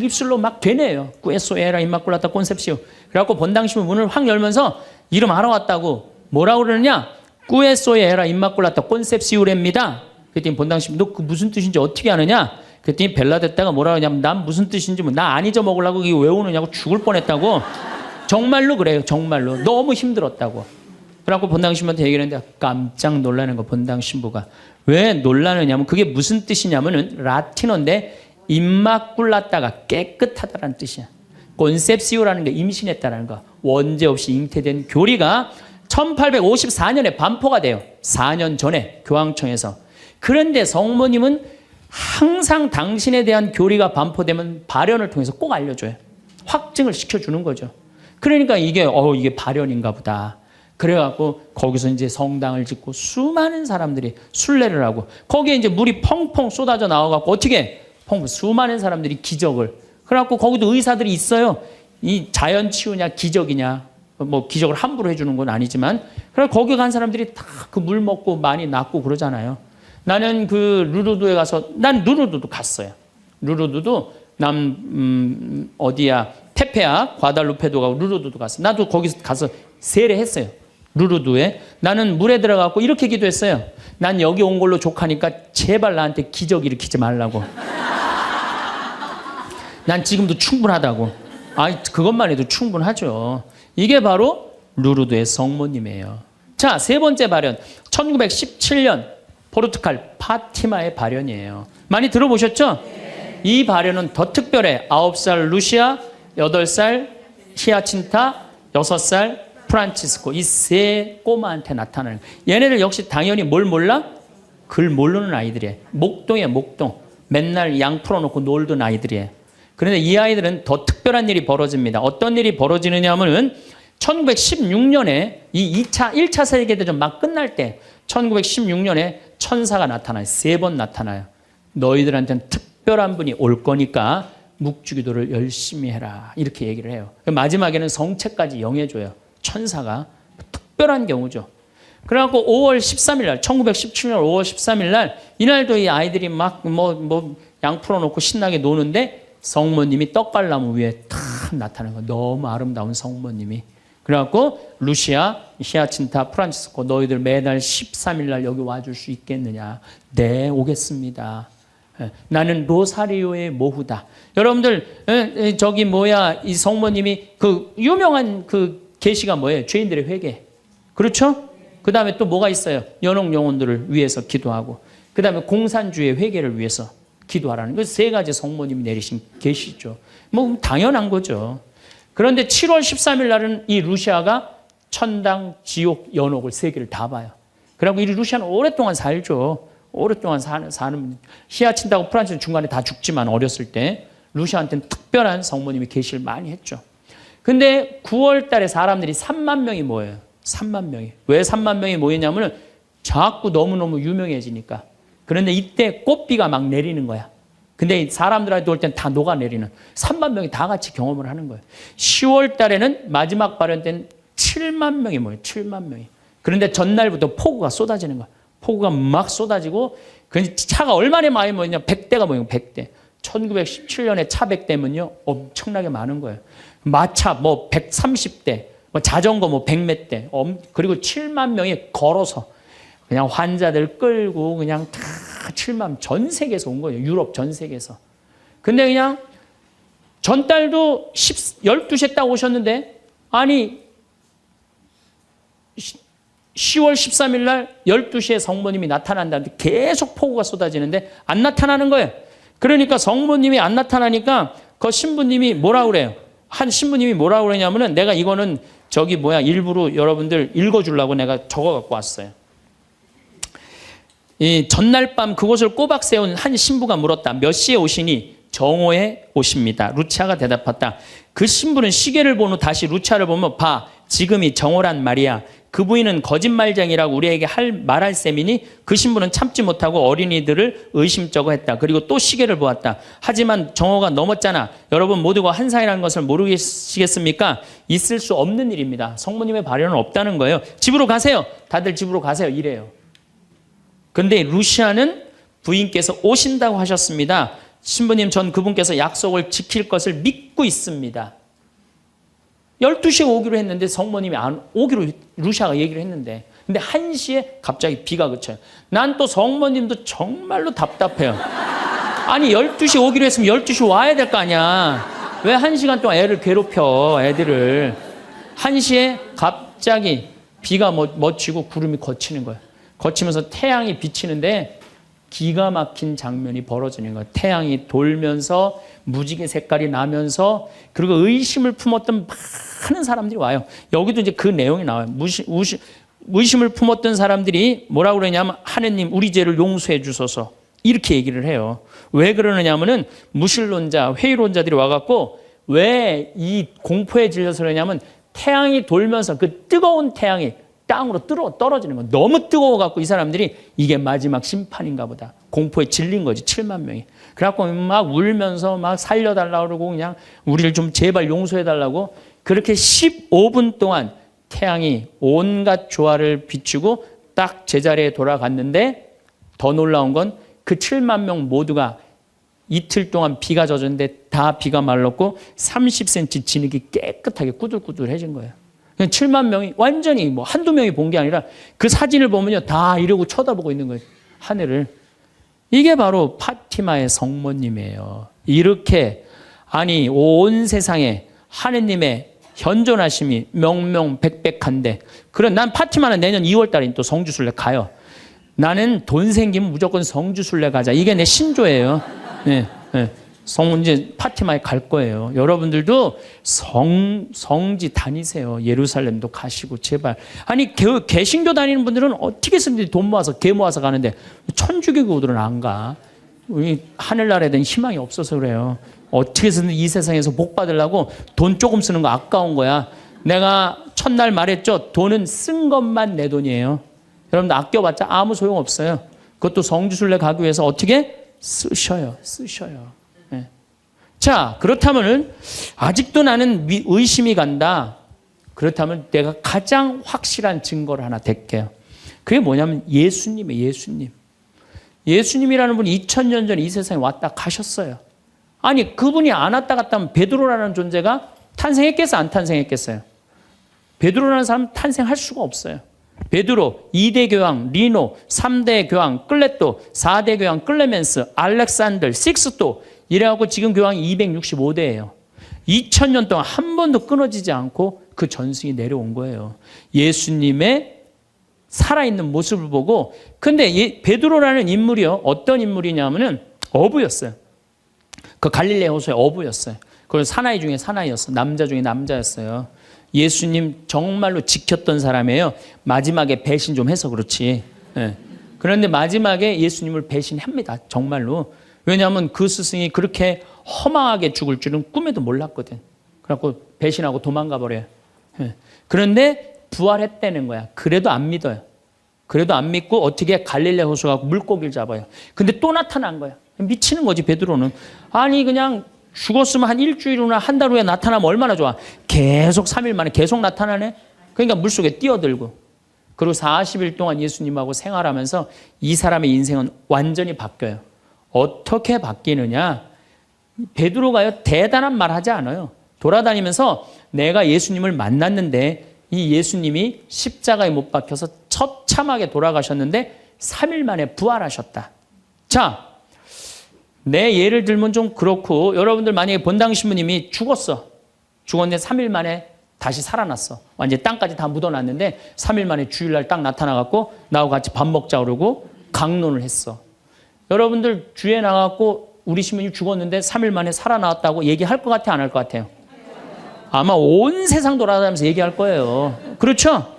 A: 입술로 막 되네요. 꾸에소의 에라 임마꿀라타 콘셉시우. 그래갖고 본당 신부 문을 확 열면서 이름 알아왔다고. 뭐라고 그러느냐? 꾸에소의 에라 임마꿀라타 콘셉시우랍니다. 그랬더니 본당 신부 너 그 무슨 뜻인지 어떻게 아느냐? 그랬더니 벨라데타가 뭐라 그러냐면 난 무슨 뜻인지 나 안 잊어먹으려고 이거 외우느냐고 죽을 뻔했다고. 정말로 그래요. 정말로. 너무 힘들었다고. 그래갖고 본당 신부한테 얘기를 했는데 깜짝 놀라는 거 본당 신부가. 왜 놀라느냐면 그게 무슨 뜻이냐면은 라틴어인데 임마꿀라타가 깨끗하다라는 뜻이야. 콘셉시오라는 게 임신했다라는 거. 원죄 없이 잉태된 교리가 1854년에 반포가 돼요. 4년 전에 교황청에서. 그런데 성모님은 항상 당신에 대한 교리가 반포되면 발현을 통해서 꼭 알려줘요. 확증을 시켜주는 거죠. 그러니까 이게 발현인가 보다. 그래갖고 거기서 이제 성당을 짓고 수많은 사람들이 순례를 하고 거기에 이제 물이 펑펑 쏟아져 나와갖고 어떻게 수많은 사람들이 기적을. 그래갖고 거기도 의사들이 있어요. 이 자연 치유냐 기적이냐. 뭐 기적을 함부로 해주는 건 아니지만 그래 거기 간 사람들이 다 그 물 먹고 많이 낫고 그러잖아요. 나는 그 루르드에 가서 난 루르드도 갔어요. 루르드도 어디야 테페아 과달루페도 가고 루르드도 갔어. 나도 거기서 가서 세례했어요. 루르드에 나는 물에 들어가고 이렇게 기도했어요. 난 여기 온 걸로 족하니까 제발 나한테 기적 일으키지 말라고. 난 지금도 충분하다고. 그것만 해도 충분하죠. 이게 바로 루르드의 성모님이에요. 자, 세 번째 발현. 1917년 포르투갈 파티마의 발현이에요. 많이 들어보셨죠? 네. 이 발현은 더 특별해. 9살 루시아, 8살 히아친타, 6살 프란치스코. 이 세 꼬마한테 나타나는 거예요. 얘네들 역시 당연히 뭘 몰라? 글 모르는 아이들이에요. 목동이에요, 목동. 맨날 양 풀어놓고 놀던 아이들이에요. 그런데 이 아이들은 더 특별한 일이 벌어집니다. 어떤 일이 벌어지느냐 하면은 1916년에 이 1차 세계대전 막 끝날 때 1916년에 천사가 나타나요. 3번 나타나요. 너희들한테는 특별한 분이 올 거니까 묵주기도를 열심히 해라. 이렇게 얘기를 해요. 마지막에는 성체까지 영해줘요. 천사가. 특별한 경우죠. 그래갖고 5월 13일 날, 1917년 5월 13일 날, 이날도 이 아이들이 막 양 풀어놓고 신나게 노는데 성모님이 떡갈나무 위에 탁 나타나는 거예요. 너무 아름다운 성모님이. 그래갖고 루시아, 히아친타, 프란치스코 너희들 매달 13일 날 여기 와줄 수 있겠느냐. 네, 오겠습니다. 나는 로사리오의 모후다. 여러분들 이 성모님이 그 유명한 그 계시가 뭐예요? 죄인들의 회개. 그렇죠? 그 다음에 또 뭐가 있어요? 연옥 영혼들을 위해서 기도하고, 그 다음에 공산주의 회개를 위해서 기도하라는 그 세 가지 성모님이 내리신 계시죠. 뭐 당연한 거죠. 그런데 7월 13일 날은 이 루시아가 천당, 지옥, 연옥을 세 개를 다 봐요. 그리고 이 루시아는 오랫동안 살죠. 오랫동안 사는 히아친다고 프란치는 중간에 다 죽지만 어렸을 때 루시아한테는 특별한 성모님이 계시를 많이 했죠. 근데 9월 달에 사람들이 3만 명이 모여요. 3만 명이. 왜 3만 명이 모이냐면은 자꾸 너무너무 유명해지니까. 그런데 이때 꽃비가 막 내리는 거야. 근데 사람들한테 올 땐 다 녹아내리는 3만 명이 다 같이 경험을 하는 거예요. 10월 달에는 마지막 발현 때는 7만 명이 모여요. 7만 명이. 그런데 전날부터 폭우가 쏟아지는 거야. 폭우가 막 쏟아지고 차가 얼마나 많이 모이냐. 100대가 모이고 100대. 1917년에 차 100대면요. 엄청나게 많은 거예요. 마차 뭐 130대, 뭐 자전거 뭐 100몇 대. 그리고 7만 명이 걸어서 그냥 환자들 끌고 그냥 다 7만 전 세계에서 온 거예요. 유럽 전 세계에서. 근데 그냥 전달도 12시에 딱 오셨는데 아니 10월 13일 날 12시에 성모님이 나타난다는데 계속 폭우가 쏟아지는데 안 나타나는 거예요. 그러니까 성모님이 안 나타나니까 그 신부님이 뭐라 그래요? 한 신부님이 뭐라 그러냐면은 내가 이거는 일부러 여러분들 읽어주려고 내가 적어 갖고 왔어요. 이 전날 밤 그곳을 꼬박 세운 한 신부가 물었다. 몇 시에 오시니? 정오에 오십니다. 루치아가 대답했다. 그 신부는 시계를 본 후 다시 루치아를 보며 봐, 지금이 정오란 말이야. 그 부인은 거짓말쟁이라고 우리에게 말할 셈이니 그 신부는 참지 못하고 어린이들을 의심쩍어 했다. 그리고 또 시계를 보았다. 하지만 정오가 넘었잖아. 여러분 모두가 환상이라는 것을 모르시겠습니까? 있을 수 없는 일입니다. 성모님의 발현은 없다는 거예요. 집으로 가세요. 다들 집으로 가세요. 이래요. 그런데 루시아는 부인께서 오신다고 하셨습니다. 신부님, 전 그분께서 약속을 지킬 것을 믿고 있습니다. 12시에 오기로 했는데 성모님이 안 오기로 루시아가 얘기를 했는데 근데 1시에 갑자기 비가 그쳐요. 난 또 성모님도 정말로 답답해요. 아니 12시에 오기로 했으면 12시 와야 될 거 아니야. 왜 1시간 동안 애를 괴롭혀, 애들을. 1시에 갑자기 비가 맺히고 구름이 걷히는 거예요. 거치면서 태양이 비치는데 기가 막힌 장면이 벌어지는 거예요. 태양이 돌면서 무지개 색깔이 나면서 그리고 의심을 품었던 많은 사람들이 와요. 여기도 이제 그 내용이 나와요. 의심을 품었던 사람들이 뭐라고 그러냐면 하느님 우리 죄를 용서해 주소서 이렇게 얘기를 해요. 왜 그러느냐면은 무신론자, 회의론자들이 와갖고 왜 이 공포에 질려서 그러냐면 태양이 돌면서 그 뜨거운 태양이 땅으로 떨어지는 거. 너무 뜨거워갖고 이 사람들이 이게 마지막 심판인가 보다. 공포에 질린 거지. 7만 명이. 그래갖고 막 울면서 막 살려달라고 그러고 그냥 우리를 좀 제발 용서해달라고 그렇게 15분 동안 태양이 온갖 조화를 비추고 딱 제자리에 돌아갔는데 더 놀라운 건 그 7만 명 모두가 이틀 동안 비가 젖었는데 다 비가 말랐고 30cm 진흙이 깨끗하게 꾸들꾸들해진 거예요. 7만 명이 완전히 뭐 한두 명이 본 게 아니라 그 사진을 보면요. 다 이러고 쳐다보고 있는 거예요. 하늘을. 이게 바로 파티마의 성모님이에요. 이렇게 아니 온 세상에 하느님의 현존하심이 명명백백한데 그런 난 파티마는 내년 2월 달에 또 성주순례 가요. 나는 돈 생기면 무조건 성주순례 가자. 이게 내 신조예요. 네, 네. 이제 파티마에 갈 거예요. 여러분들도 성지 다니세요. 예루살렘도 가시고 제발. 아니 개신교 다니는 분들은 어떻게 해서든지 돈 모아서 개 모아서 가는데 천주교들은 안 가. 우리 하늘나라에 대한 희망이 없어서 그래요. 어떻게 해서든 이 세상에서 복 받으려고 돈 조금 쓰는 거 아까운 거야. 내가 첫날 말했죠. 돈은 쓴 것만 내 돈이에요. 여러분들 아껴봤자 아무 소용 없어요. 그것도 성주순례 가기 위해서 어떻게 쓰셔요. 네. 자, 그렇다면은 아직도 나는 의심이 간다. 그렇다면 내가 가장 확실한 증거를 하나 댈게요. 그게 뭐냐면 예수님이에요. 예수님. 예수님이라는 분이 2000년 전에 이 세상에 왔다 가셨어요. 아니 그분이 안 왔다 갔다 하면 베드로라는 존재가 탄생했겠어요? 안 탄생했겠어요? 베드로라는 사람은 탄생할 수가 없어요. 베드로, 2대 교황 리노, 3대 교황 클레토, 4대 교황 클레멘스, 알렉산더, 식스토 이래갖고 지금 교황이 265대예요. 2000년 동안 한 번도 끊어지지 않고 그 전승이 내려온 거예요. 예수님의 살아있는 모습을 보고, 근데 베드로라는 인물이요, 어떤 인물이냐면은 어부였어요. 그 갈릴레 호수의 어부였어요. 그 사나이 중에 사나이였어. 남자 중에 남자였어요. 예수님 정말로 지켰던 사람이에요. 마지막에 배신 좀 해서 그렇지. 예. 그런데 마지막에 예수님을 배신합니다. 정말로. 왜냐하면 그 스승이 그렇게 허망하게 죽을 줄은 꿈에도 몰랐거든. 그래갖고 배신하고 도망가 버려요. 예. 그런데 부활했다는 거야. 그래도 안 믿어요. 그래도 안 믿고 어떻게 갈릴레 호수 가고 물고기를 잡아요. 근데 또 나타난 거야. 미치는 거지, 베드로는. 아니 그냥 죽었으면 한 일주일이나 한 달 후에 나타나면 얼마나 좋아. 계속 3일 만에 계속 나타나네. 그러니까 물속에 뛰어들고. 그리고 40일 동안 예수님하고 생활하면서 이 사람의 인생은 완전히 바뀌어요. 어떻게 바뀌느냐. 베드로가요, 대단한 말 하지 않아요. 돌아다니면서 내가 예수님을 만났는데 이 예수님이 십자가에 못 박혀서 처참하게 돌아가셨는데 3일 만에 부활하셨다. 자, 내 예를 들면 좀 그렇고, 여러분들 만약에 본당 신부님이 죽었는데 3일 만에 다시 살아났어. 완전히 땅까지 다 묻어놨는데 3일 만에 주일날 딱 나타나갖고 나하고 같이 밥 먹자 그러고 강론을 했어. 여러분들 주에 나가갖고 우리 신부님 죽었는데 3일 만에 살아나왔다고 얘기할 것 같아, 안 할 것 같아요? 아마 온 세상 돌아다니면서 얘기할 거예요. 그렇죠?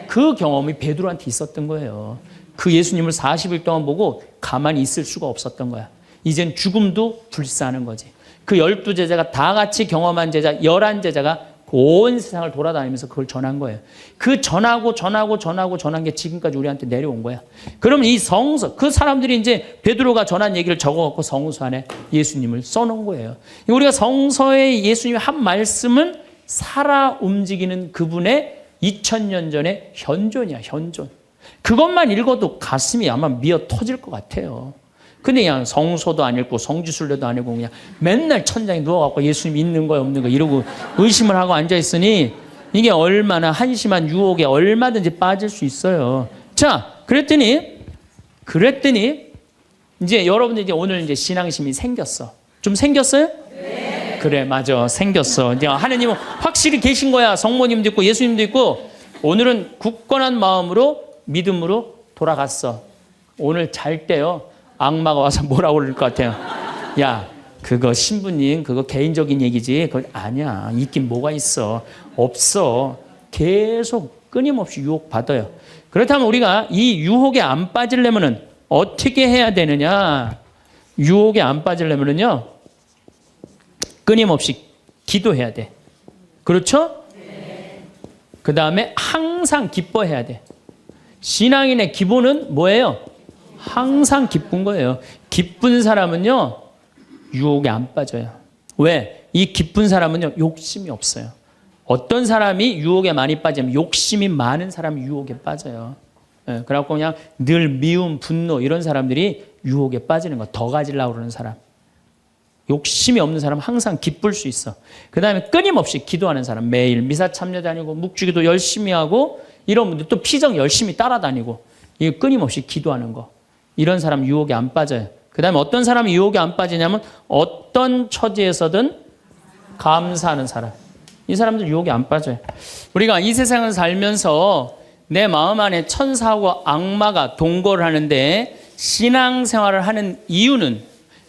A: 그 경험이 베드로한테 있었던 거예요. 그 예수님을 40일 동안 보고 가만히 있을 수가 없었던 거야. 이젠 죽음도 불사하는 거지. 그 12제자가 다 같이 경험한 제자 11제자가 온 세상을 돌아다니면서 그걸 전한 거예요. 그 전한 게 지금까지 우리한테 내려온 거야. 그러면 이 성서, 그 사람들이 이제 베드로가 전한 얘기를 적어갖고 성서 안에 예수님을 써놓은 거예요. 우리가 성서에 예수님이 한 말씀은 살아 움직이는 그분의 2000년 전의 현존이야, 현존. 그것만 읽어도 가슴이 아마 미어 터질 것 같아요. 근데 그냥 성서도 안 읽고 성지순례도 안 읽고 그냥 맨날 천장에 누워갖고 예수님 있는 거야 없는 거 이러고 의심을 하고 앉아있으니 이게 얼마나 한심한 유혹에 얼마든지 빠질 수 있어요. 자, 그랬더니 이제 여러분들 이제 오늘 이제 신앙심이 생겼어. 좀 생겼어요? 네. 그래, 맞아, 생겼어. 이제 하느님은 확실히 계신 거야. 성모님도 있고 예수님도 있고. 오늘은 굳건한 마음으로 믿음으로 돌아갔어. 오늘 잘 때요, 악마가 와서 뭐라고 그럴 것 같아요? 야, 그거 신부님 그거 개인적인 얘기지. 그거 아니야. 있긴 뭐가 있어. 없어. 계속 끊임없이 유혹받아요. 그렇다면 우리가 이 유혹에 안 빠지려면은 어떻게 해야 되느냐? 유혹에 안 빠지려면은요, 끊임없이 기도해야 돼. 그렇죠? 네. 그 다음에 항상 기뻐해야 돼. 신앙인의 기본은 뭐예요? 항상 기쁜 거예요. 기쁜 사람은요, 유혹에 안 빠져요. 왜? 이 기쁜 사람은요, 욕심이 없어요. 어떤 사람이 유혹에 많이 빠지면 욕심이 많은 사람이 유혹에 빠져요. 예, 그래갖고 그냥 늘 미움, 분노 이런 사람들이 유혹에 빠지는 거. 더 가지려고 그러는 사람. 욕심이 없는 사람은 항상 기쁠 수 있어. 그 다음에 끊임없이 기도하는 사람. 매일 미사 참여 다니고 묵주기도 열심히 하고 이런 분들 또 피정 열심히 따라다니고 이 끊임없이 기도하는 거. 이런 사람 유혹에 안 빠져요. 그 다음에 어떤 사람이 유혹에 안 빠지냐면 어떤 처지에서든 감사하는 사람. 이 사람들 유혹에 안 빠져요. 우리가 이 세상을 살면서 내 마음 안에 천사하고 악마가 동거를 하는데 신앙생활을 하는 이유는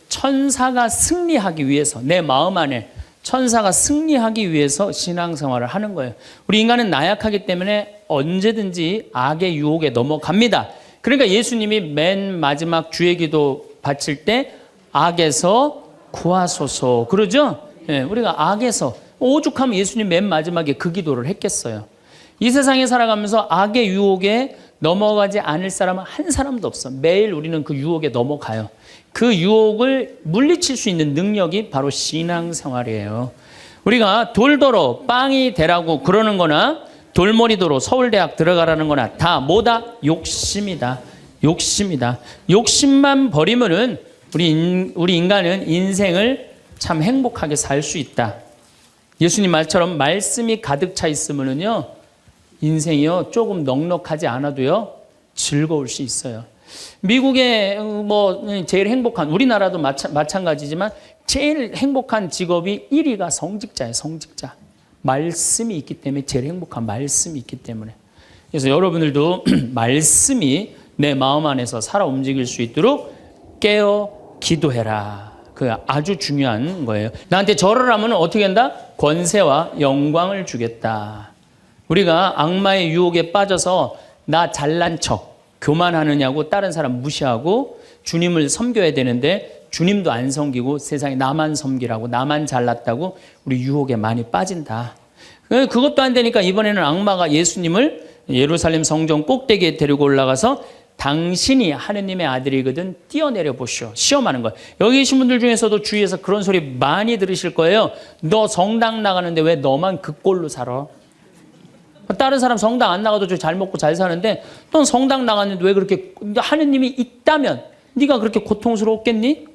A: 천사가 승리하기 위해서, 내 마음 안에 천사가 승리하기 위해서 신앙생활을 하는 거예요. 우리 인간은 나약하기 때문에 언제든지 악의 유혹에 넘어갑니다. 그러니까 예수님이 맨 마지막 주의 기도 바칠 때 악에서 구하소서 그러죠? 예, 우리가 악에서, 오죽하면 예수님 맨 마지막에 그 기도를 했겠어요. 이 세상에 살아가면서 악의 유혹에 넘어가지 않을 사람은 한 사람도 없어. 매일 우리는 그 유혹에 넘어가요. 그 유혹을 물리칠 수 있는 능력이 바로 신앙생활이에요. 우리가 돌더러 빵이 되라고 그러는 거나 돌머리도로 서울대학 들어가라는 거나 다 뭐다? 욕심이다. 욕심이다. 욕심만 버리면은 우리 인간은 인생을 참 행복하게 살 수 있다. 예수님 말처럼 말씀이 가득 차 있으면은요, 인생이요 조금 넉넉하지 않아도요 즐거울 수 있어요. 미국의 뭐 제일 행복한, 우리나라도 마찬가지지만 제일 행복한 직업이 1위가 성직자예요. 성직자. 말씀이 있기 때문에, 제일 행복한 말씀이 있기 때문에. 그래서 여러분들도 말씀이 내 마음 안에서 살아 움직일 수 있도록 깨어 기도해라. 그 아주 중요한 거예요. 나한테 절을 하면 어떻게 한다? 권세와 영광을 주겠다. 우리가 악마의 유혹에 빠져서 나 잘난 척, 교만하느냐고 다른 사람 무시하고 주님을 섬겨야 되는데 주님도 안 섬기고 세상에 나만 섬기라고 나만 잘났다고 우리 유혹에 많이 빠진다. 그것도 안 되니까 이번에는 악마가 예수님을 예루살렘 성전 꼭대기에 데리고 올라가서 당신이 하느님의 아들이거든 뛰어내려 보시오. 시험하는 거예요. 여기 계신 분들 중에서도 주위에서 그런 소리 많이 들으실 거예요. 너 성당 나가는데 왜 너만 그 꼴로 살아? 다른 사람 성당 안 나가도 잘 먹고 잘 사는데 넌 성당 나갔는데 왜 그렇게 하느님이 있다면 네가 그렇게 고통스러웠겠니?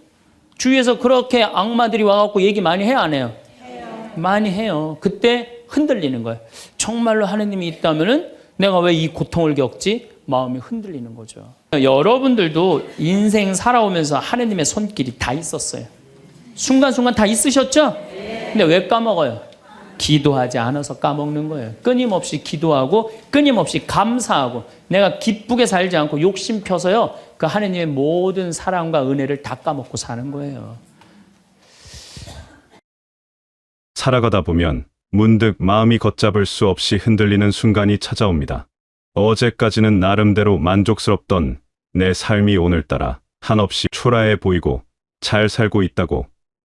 A: 주위에서 그렇게 악마들이 와갖고 얘기 많이 해요 안 해요? 해요. 많이 해요. 그때 흔들리는 거예요. 정말로 하느님이 있다면은 내가 왜 이 고통을 겪지? 마음이 흔들리는 거죠. 여러분들도 인생 살아오면서 하느님의 손길이 다 있었어요. 순간순간 다 있으셨죠? 근데 왜 까먹어요? 기도하지 않아서 까먹는 거예요. 끊임없이 기도하고 끊임없이 감사하고 내가 기쁘게 살지 않고 욕심 펴서요. 그 하느님의 모든 사랑과 은혜를 다 까먹고 사는 거예요.
B: 살아가다 보면 문득 마음이 걷잡을 수 없이 흔들리는 순간이 찾아옵니다. 어제까지는 나름대로 만족스럽던 내 삶이 오늘따라 한없이 초라해 보이고 잘 살고 있다고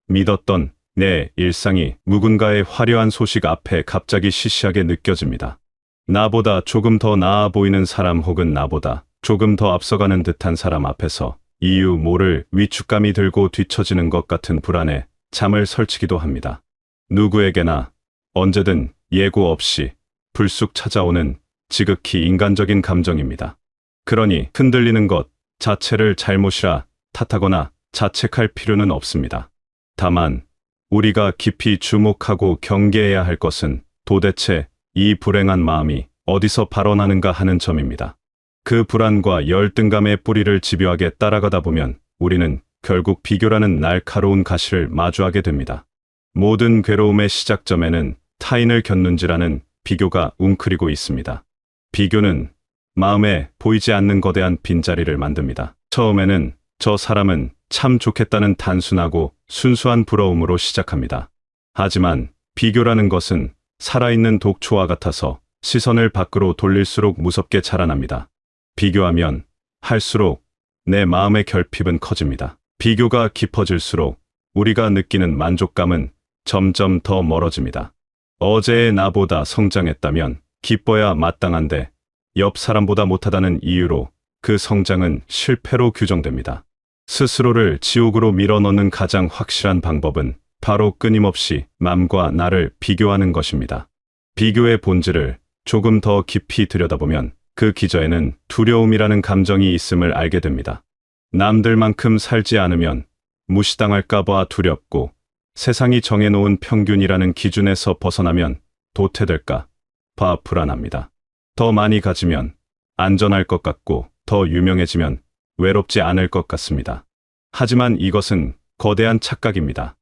B: 믿었던 내 일상이 누군가의 화려한 소식 앞에 갑자기 시시하게 느껴집니다. 나보다 조금 더 나아 보이는 사람 혹은 나보다 조금 더 앞서가는 듯한 사람 앞에서 이유 모를 위축감이 들고 뒤처지는 것 같은 불안에 잠을 설치기도 합니다. 누구에게나 언제든 예고 없이 불쑥 찾아오는 지극히 인간적인 감정입니다. 그러니 흔들리는 것 자체를 잘못이라 탓하거나 자책할 필요는 없습니다. 다만 우리가 깊이 주목하고 경계해야 할 것은 도대체 이 불행한 마음이 어디서 발원하는가 하는 점입니다. 그 불안과 열등감의 뿌리를 집요하게 따라가다 보면 우리는 결국 비교라는 날카로운 가시를 마주하게 됩니다. 모든 괴로움의 시작점에는 타인을 겪는지라는 비교가 웅크리고 있습니다. 비교는 마음에 보이지 않는 거대한 빈자리를 만듭니다. 처음에는 저 사람은 참 좋겠다는 단순하고 순수한 부러움으로 시작합니다. 하지만 비교라는 것은 살아있는 독초와 같아서 시선을 밖으로 돌릴수록 무섭게 자라납니다. 비교하면 할수록 내 마음의 결핍은 커집니다. 비교가 깊어질수록 우리가 느끼는 만족감은 점점 더 멀어집니다. 어제의 나보다 성장했다면 기뻐야 마땅한데 옆 사람보다 못하다는 이유로 그 성장은 실패로 규정됩니다. 스스로를 지옥으로 밀어넣는 가장 확실한 방법은 바로 끊임없이 남과 나를 비교하는 것입니다. 비교의 본질을 조금 더 깊이 들여다보면 그 기저에는 두려움이라는 감정이 있음을 알게 됩니다. 남들만큼 살지 않으면 무시당할까 봐 두렵고 세상이 정해놓은 평균이라는 기준에서 벗어나면 도태될까 봐 불안합니다. 더 많이 가지면 안전할 것 같고 더 유명해지면 외롭지 않을 것 같습니다. 하지만 이것은 거대한 착각입니다.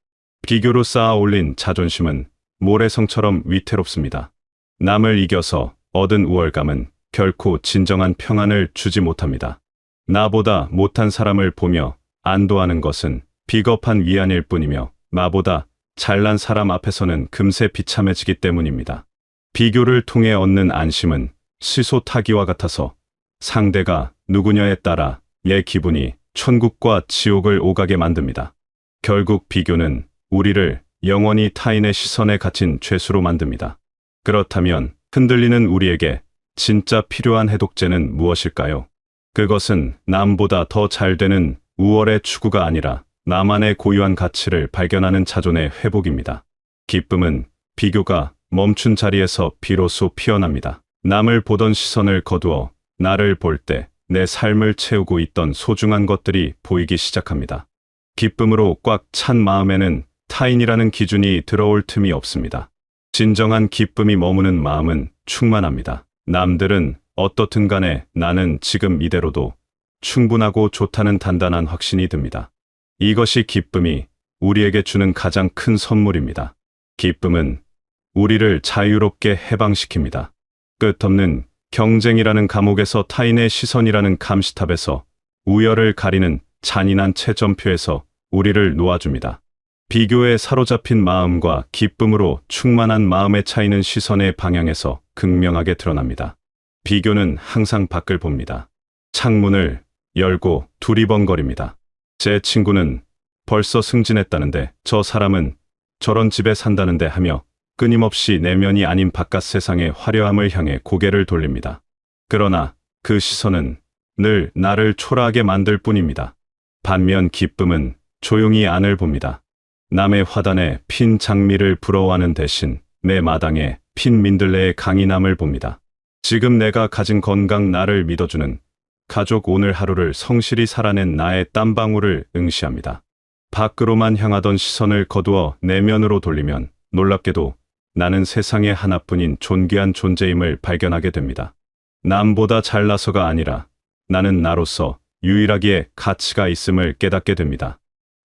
B: 비교로 쌓아 올린 자존심은 모래성처럼 위태롭습니다. 남을 이겨서 얻은 우월감은 결코 진정한 평안을 주지 못합니다. 나보다 못한 사람을 보며 안도하는 것은 비겁한 위안일 뿐이며 나보다 잘난 사람 앞에서는 금세 비참해지기 때문입니다. 비교를 통해 얻는 안심은 시소 타기와 같아서 상대가 누구냐에 따라 내 기분이 천국과 지옥을 오가게 만듭니다. 결국 비교는 우리를 영원히 타인의 시선에 갇힌 죄수로 만듭니다. 그렇다면 흔들리는 우리에게 진짜 필요한 해독제는 무엇일까요? 그것은 남보다 더 잘 되는 우월의 추구가 아니라 나만의 고유한 가치를 발견하는 자존의 회복입니다. 기쁨은 비교가 멈춘 자리에서 비로소 피어납니다. 남을 보던 시선을 거두어 나를 볼 때 내 삶을 채우고 있던 소중한 것들이 보이기 시작합니다. 기쁨으로 꽉 찬 마음에는 타인이라는 기준이 들어올 틈이 없습니다. 진정한 기쁨이 머무는 마음은 충만합니다. 남들은 어떻든 간에 나는 지금 이대로도 충분하고 좋다는 단단한 확신이 듭니다. 이것이 기쁨이 우리에게 주는 가장 큰 선물입니다. 기쁨은 우리를 자유롭게 해방시킵니다. 끝없는 경쟁이라는 감옥에서 타인의 시선이라는 감시탑에서 우열을 가리는 잔인한 채점표에서 우리를 놓아줍니다. 비교에 사로잡힌 마음과 기쁨으로 충만한 마음의 차이는 시선의 방향에서 극명하게 드러납니다. 비교는 항상 밖을 봅니다. 창문을 열고 두리번거립니다. 제 친구는 벌써 승진했다는데 저 사람은 저런 집에 산다는데 하며 끊임없이 내면이 아닌 바깥 세상의 화려함을 향해 고개를 돌립니다. 그러나 그 시선은 늘 나를 초라하게 만들 뿐입니다. 반면 기쁨은 조용히 안을 봅니다. 남의 화단에 핀 장미를 부러워하는 대신 내 마당에 핀 민들레의 강인함을 봅니다. 지금 내가 가진 건강, 나를 믿어주는 가족, 오늘 하루를 성실히 살아낸 나의 땀방울을 응시합니다. 밖으로만 향하던 시선을 거두어 내면으로 돌리면 놀랍게도 나는 세상에 하나뿐인 존귀한 존재임을 발견하게 됩니다. 남보다 잘나서가 아니라 나는 나로서 유일하기에 가치가 있음을 깨닫게 됩니다.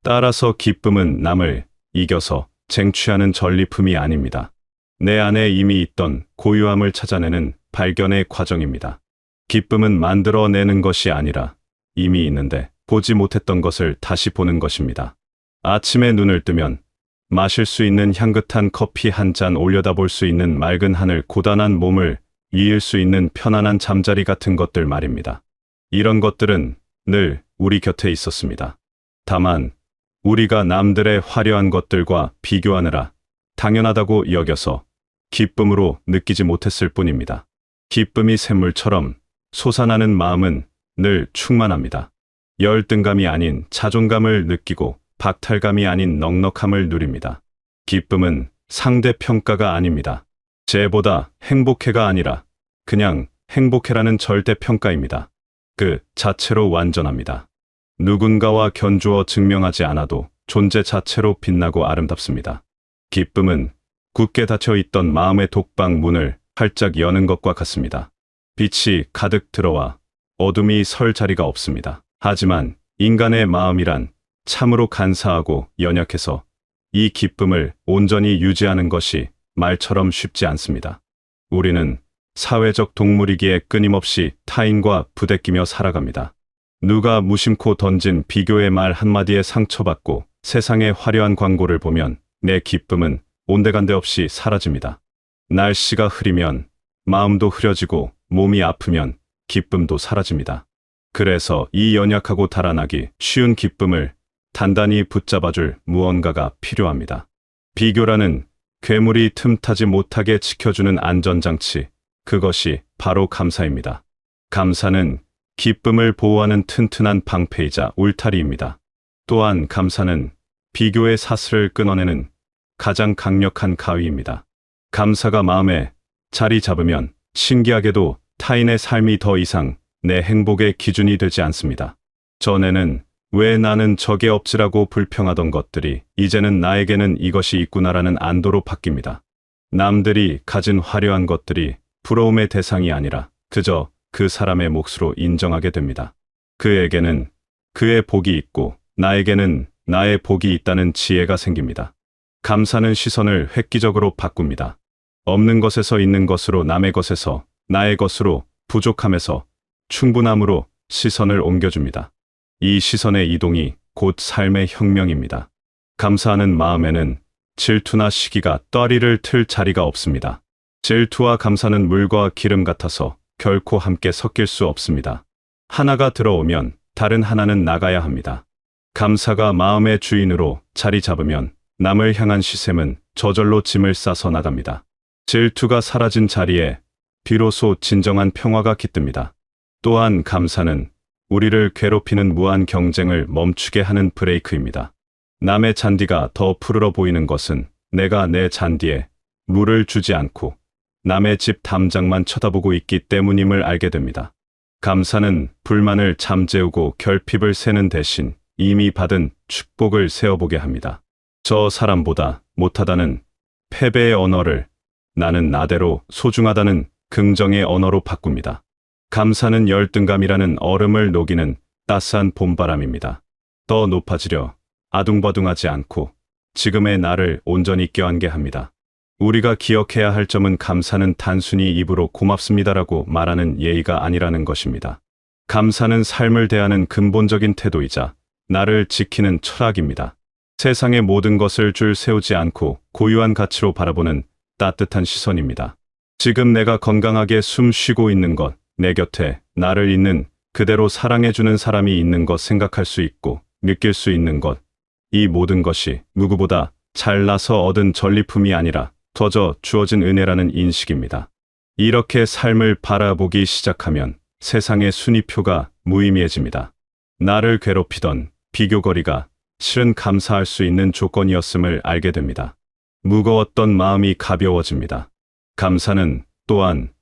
B: 따라서 기쁨은 남을 이겨서 쟁취하는 전리품이 아닙니다. 내 안에 이미 있던 고유함을 찾아내는 발견의 과정입니다. 기쁨은 만들어내는 것이 아니라 이미 있는데 보지 못했던 것을 다시 보는 것입니다. 아침에 눈을 뜨면 마실 수 있는 향긋한 커피 한 잔, 올려다볼 수 있는 맑은 하늘, 고단한 몸을 이을 수 있는 편안한 잠자리 같은 것들 말입니다. 이런 것들은 늘 우리 곁에 있었습니다. 다만 우리가 남들의 화려한 것들과 비교하느라 당연하다고 여겨서 기쁨으로 느끼지 못했을 뿐입니다. 기쁨이 샘물처럼 솟아나는 마음은 늘 충만합니다. 열등감이 아닌 자존감을 느끼고 박탈감이 아닌 넉넉함을 누립니다. 기쁨은 상대평가가 아닙니다. 쟤보다 행복해가 아니라 그냥 행복해라는 절대평가입니다. 그 자체로 완전합니다. 누군가와 견주어 증명하지 않아도 존재 자체로 빛나고 아름답습니다. 기쁨은 굳게 닫혀있던 마음의 독방 문을 활짝 여는 것과 같습니다. 빛이 가득 들어와 어둠이 설 자리가 없습니다. 하지만 인간의 마음이란 참으로 간사하고 연약해서 이 기쁨을 온전히 유지하는 것이 말처럼 쉽지 않습니다. 우리는 사회적 동물이기에 끊임없이 타인과 부대끼며 살아갑니다. 누가 무심코 던진 비교의 말 한마디에 상처받고 세상의 화려한 광고를 보면 내 기쁨은 온데간데 없이 사라집니다. 날씨가 흐리면 마음도 흐려지고 몸이 아프면 기쁨도 사라집니다. 그래서 이 연약하고 달아나기 쉬운 기쁨을 단단히 붙잡아줄 무언가가 필요합니다. 비교라는 괴물이 틈타지 못하게 지켜주는 안전장치, 그것이 바로 감사입니다. 감사는 기쁨을 보호하는 튼튼한 방패이자 울타리입니다. 또한 감사는 비교의 사슬을 끊어내는 가장 강력한 가위입니다. 감사가 마음에 자리 잡으면 신기하게도 타인의 삶이 더 이상 내 행복의 기준이 되지 않습니다. 전에는 왜 나는 저게 없지라고 불평하던 것들이 이제는 나에게는 이것이 있구나라는 안도로 바뀝니다. 남들이 가진 화려한 것들이 부러움의 대상이 아니라 그저 그 사람의 몫으로 인정하게 됩니다. 그에게는 그의 복이 있고 나에게는 나의 복이 있다는 지혜가 생깁니다. 감사는 시선을 획기적으로 바꿉니다. 없는 것에서 있는 것으로, 남의 것에서 나의 것으로, 부족함에서 충분함으로 시선을 옮겨줍니다. 이 시선의 이동이 곧 삶의 혁명입니다. 감사하는 마음에는 질투나 시기가 떠리를 틀 자리가 없습니다. 질투와 감사는 물과 기름 같아서 결코 함께 섞일 수 없습니다. 하나가 들어오면 다른 하나는 나가야 합니다. 감사가 마음의 주인으로 자리 잡으면 남을 향한 시샘은 저절로 짐을 싸서 나갑니다. 질투가 사라진 자리에 비로소 진정한 평화가 깃듭니다. 또한 감사는 우리를 괴롭히는 무한 경쟁을 멈추게 하는 브레이크입니다. 남의 잔디가 더 푸르러 보이는 것은 내가 내 잔디에 물을 주지 않고 남의 집 담장만 쳐다보고 있기 때문임을 알게 됩니다. 감사는 불만을 잠재우고 결핍을 세는 대신 이미 받은 축복을 세어보게 합니다. 저 사람보다 못하다는 패배의 언어를 나는 나대로 소중하다는 긍정의 언어로 바꿉니다. 감사는 열등감이라는 얼음을 녹이는 따스한 봄바람입니다. 더 높아지려 아둥바둥하지 않고 지금의 나를 온전히 껴안게 합니다. 우리가 기억해야 할 점은 감사는 단순히 입으로 고맙습니다라고 말하는 예의가 아니라는 것입니다. 감사는 삶을 대하는 근본적인 태도이자 나를 지키는 철학입니다. 세상의 모든 것을 줄 세우지 않고 고유한 가치로 바라보는 따뜻한 시선입니다. 지금 내가 건강하게 숨 쉬고 있는 것, 내 곁에 나를 있는 그대로 사랑해주는 사람이 있는 것 생각할 수 있고 느낄 수 있는 것, 이 모든 것이 누구보다 잘나서 얻은 전리품이 아니라 터져 주어진 은혜라는 인식입니다. 이렇게 삶을 바라보기 시작하면 세상의 순위표가 무의미해집니다. 나를 괴롭히던 비교거리가 실은 감사할 수 있는 조건이었음을 알게 됩니다. 무거웠던 마음이 가벼워집니다. 감사는 또한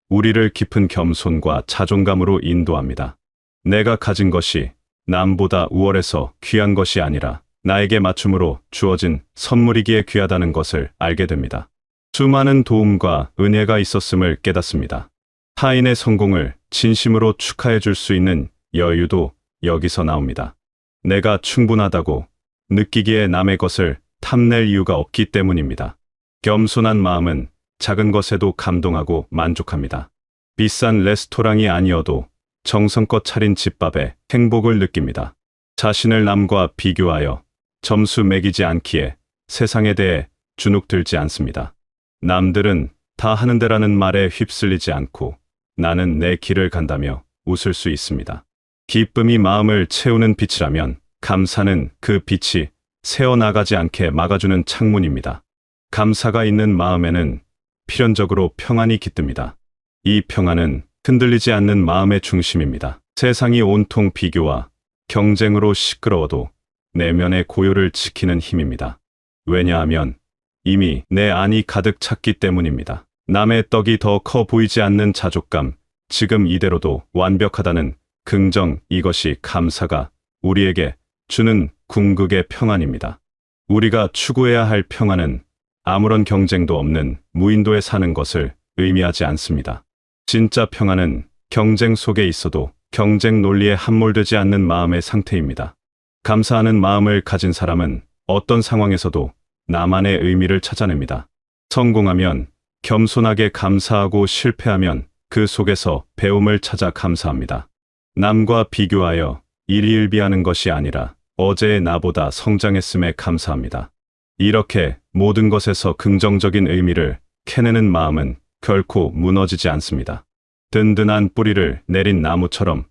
B: 우리를 깊은 겸손과 자존감으로 인도합니다. 내가 가진 것이 남보다 우월해서 귀한 것이 아니라 나에게 맞춤으로 주어진 선물이기에 귀하다는 것을 알게 됩니다. 수많은 도움과 은혜가 있었음을 깨닫습니다. 타인의 성공을 진심으로 축하해 줄 수 있는 여유도 여기서 나옵니다. 내가 충분하다고 느끼기에 남의 것을 탐낼 이유가 없기 때문입니다. 겸손한 마음은 작은 것에도 감동하고 만족합니다. 비싼 레스토랑이 아니어도 정성껏 차린 집밥에 행복을 느낍니다. 자신을 남과 비교하여 점수 매기지 않기에 세상에 대해 주눅들지 않습니다. 남들은 다 하는데라는 말에 휩쓸리지 않고 나는 내 길을 간다며 웃을 수 있습니다. 기쁨이 마음을 채우는 빛이라면 감사는 그 빛이 새어나가지 않게 막아주는 창문입니다. 감사가 있는 마음에는 필연적으로 평안이 깃듭니다. 이 평안은 흔들리지 않는 마음의 중심입니다. 세상이 온통 비교와 경쟁으로 시끄러워도 내면의 고요를 지키는 힘입니다. 왜냐하면 이미 내 안이 가득 찼기 때문입니다. 남의 떡이 더 커 보이지 않는 자족감, 지금 이대로도 완벽하다는 긍정, 이것이 감사가 우리에게 주는 궁극의 평안입니다. 우리가 추구해야 할 평안은 아무런 경쟁도 없는 무인도에 사는 것을 의미하지 않습니다. 진짜 평안은 경쟁 속에 있어도 경쟁 논리에 함몰되지 않는 마음의 상태입니다. 감사하는 마음을 가진 사람은 어떤 상황에서도 나만의 의미를 찾아냅니다. 성공하면 겸손하게 감사하고 실패하면 그 속에서 배움을 찾아 감사합니다. 남과 비교하여 일희일비하는 것이 아니라 어제의 나보다 성장했음에 감사합니다. 이렇게 모든 것에서 긍정적인 의미를 캐내는 마음은 결코 무너지지 않습니다. 든든한 뿌리를 내린 나무처럼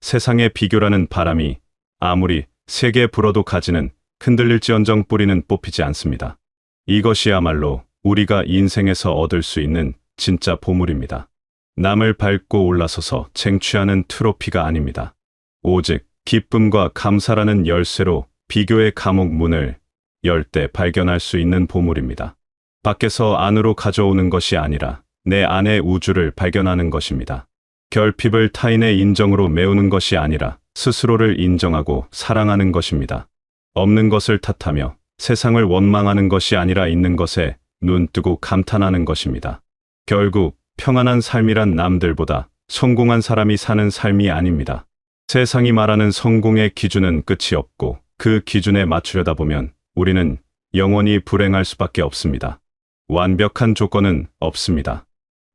B: 세상의 비교라는 바람이 아무리 세게 불어도 가지는 흔들릴지언정 뿌리는 뽑히지 않습니다. 이것이야말로 우리가 인생에서 얻을 수 있는 진짜 보물입니다. 남을 밟고 올라서서 쟁취하는 트로피가 아닙니다. 오직 기쁨과 감사라는 열쇠로 비교의 감옥 문을 열 때 발견할 수 있는 보물입니다. 밖에서 안으로 가져오는 것이 아니라 내 안의 우주를 발견하는 것입니다. 결핍을 타인의 인정으로 메우는 것이 아니라 스스로를 인정하고 사랑하는 것입니다. 없는 것을 탓하며 세상을 원망하는 것이 아니라 있는 것에 눈뜨고 감탄하는 것입니다. 결국 평안한 삶이란 남들보다 성공한 사람이 사는 삶이 아닙니다. 세상이 말하는 성공의 기준은 끝이 없고 그 기준에 맞추려다 보면 우리는 영원히 불행할 수밖에 없습니다. 완벽한 조건은 없습니다.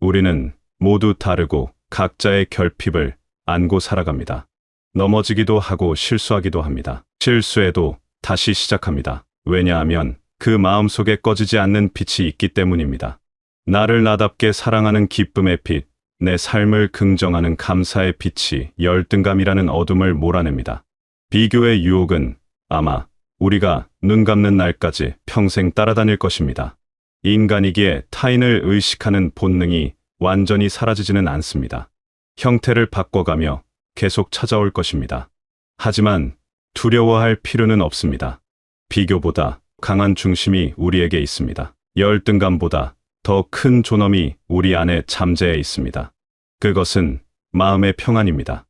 B: 우리는 모두 다르고 각자의 결핍을 안고 살아갑니다. 넘어지기도 하고 실수하기도 합니다. 실수해도 다시 시작합니다. 왜냐하면 그 마음속에 꺼지지 않는 빛이 있기 때문입니다. 나를 나답게 사랑하는 기쁨의 빛, 내 삶을 긍정하는 감사의 빛이 열등감이라는 어둠을 몰아냅니다. 비교의 유혹은 아마 우리가 눈 감는 날까지 평생 따라다닐 것입니다. 인간이기에 타인을 의식하는 본능이 완전히 사라지지는 않습니다. 형태를 바꿔가며 계속 찾아올 것입니다. 하지만 두려워할 필요는 없습니다. 비교보다 강한 중심이 우리에게 있습니다. 열등감보다 더 큰 존엄이 우리 안에 잠재해 있습니다. 그것은 마음의 평안입니다.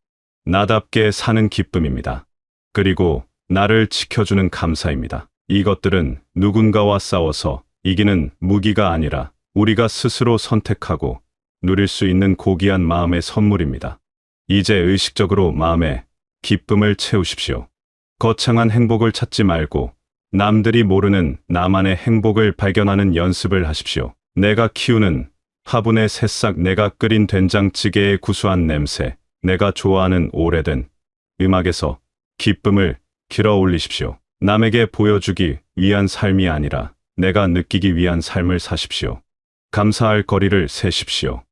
B: 나답게 사는 기쁨입니다. 그리고 나를 지켜주는 감사입니다. 이것들은 누군가와 싸워서 이기는 무기가 아니라 우리가 스스로 선택하고 누릴 수 있는 고귀한 마음의 선물입니다. 이제 의식적으로 마음에 기쁨을 채우십시오. 거창한 행복을 찾지 말고 남들이 모르는 나만의 행복을 발견하는 연습을 하십시오. 내가 키우는 화분의 새싹, 내가 끓인 된장찌개의 구수한 냄새, 내가 좋아하는 오래된 음악에서 기쁨을 길어 올리십시오. 남에게 보여주기 위한 삶이 아니라 내가 느끼기 위한 삶을 사십시오. 감사할 거리를 세십시오.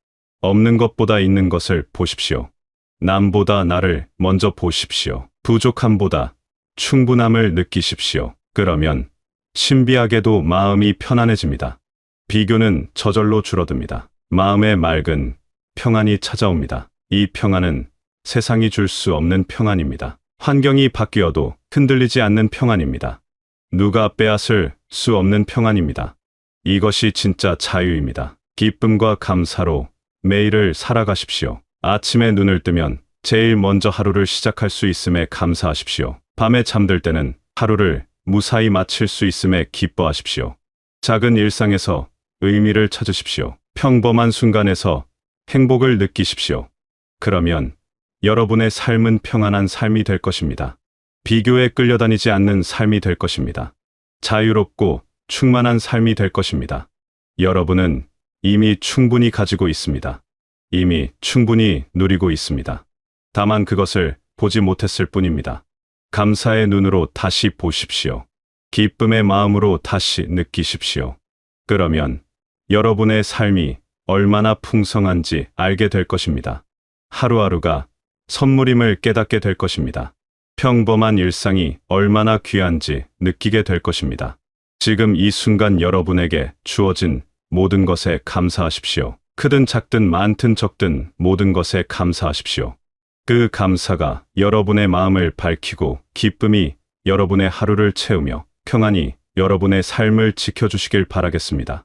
B: 없는 것보다 있는 것을 보십시오. 남보다 나를 먼저 보십시오. 부족함보다 충분함을 느끼십시오. 그러면 신비하게도 마음이 편안해집니다. 비교는 저절로 줄어듭니다. 마음의 맑은 평안이 찾아옵니다. 이 평안은 세상이 줄 수 없는 평안입니다. 환경이 바뀌어도 흔들리지 않는 평안입니다. 누가 빼앗을 수 없는 평안입니다. 이것이 진짜 자유입니다. 기쁨과 감사로 매일을 살아가십시오. 아침에 눈을 뜨면 제일 먼저 하루를 시작할 수 있음에 감사하십시오. 밤에 잠들 때는 하루를 무사히 마칠 수 있음에 기뻐하십시오. 작은 일상에서 의미를 찾으십시오. 평범한 순간에서 행복을 느끼십시오. 그러면 여러분의 삶은 평안한 삶이 될 것입니다. 비교에 끌려다니지 않는 삶이 될 것입니다. 자유롭고 충만한 삶이 될 것입니다. 여러분은 이미 충분히 가지고 있습니다. 이미 충분히 누리고 있습니다. 다만 그것을 보지 못했을 뿐입니다. 감사의 눈으로 다시 보십시오. 기쁨의 마음으로 다시 느끼십시오. 그러면 여러분의 삶이 얼마나 풍성한지 알게 될 것입니다. 하루하루가 선물임을 깨닫게 될 것입니다. 평범한 일상이 얼마나 귀한지 느끼게 될 것입니다. 지금 이 순간 여러분에게 주어진 모든 것에 감사하십시오. 크든 작든 많든 적든 모든 것에 감사하십시오. 그 감사가 여러분의 마음을 밝히고 기쁨이 여러분의 하루를 채우며 평안이 여러분의 삶을 지켜주시길 바라겠습니다.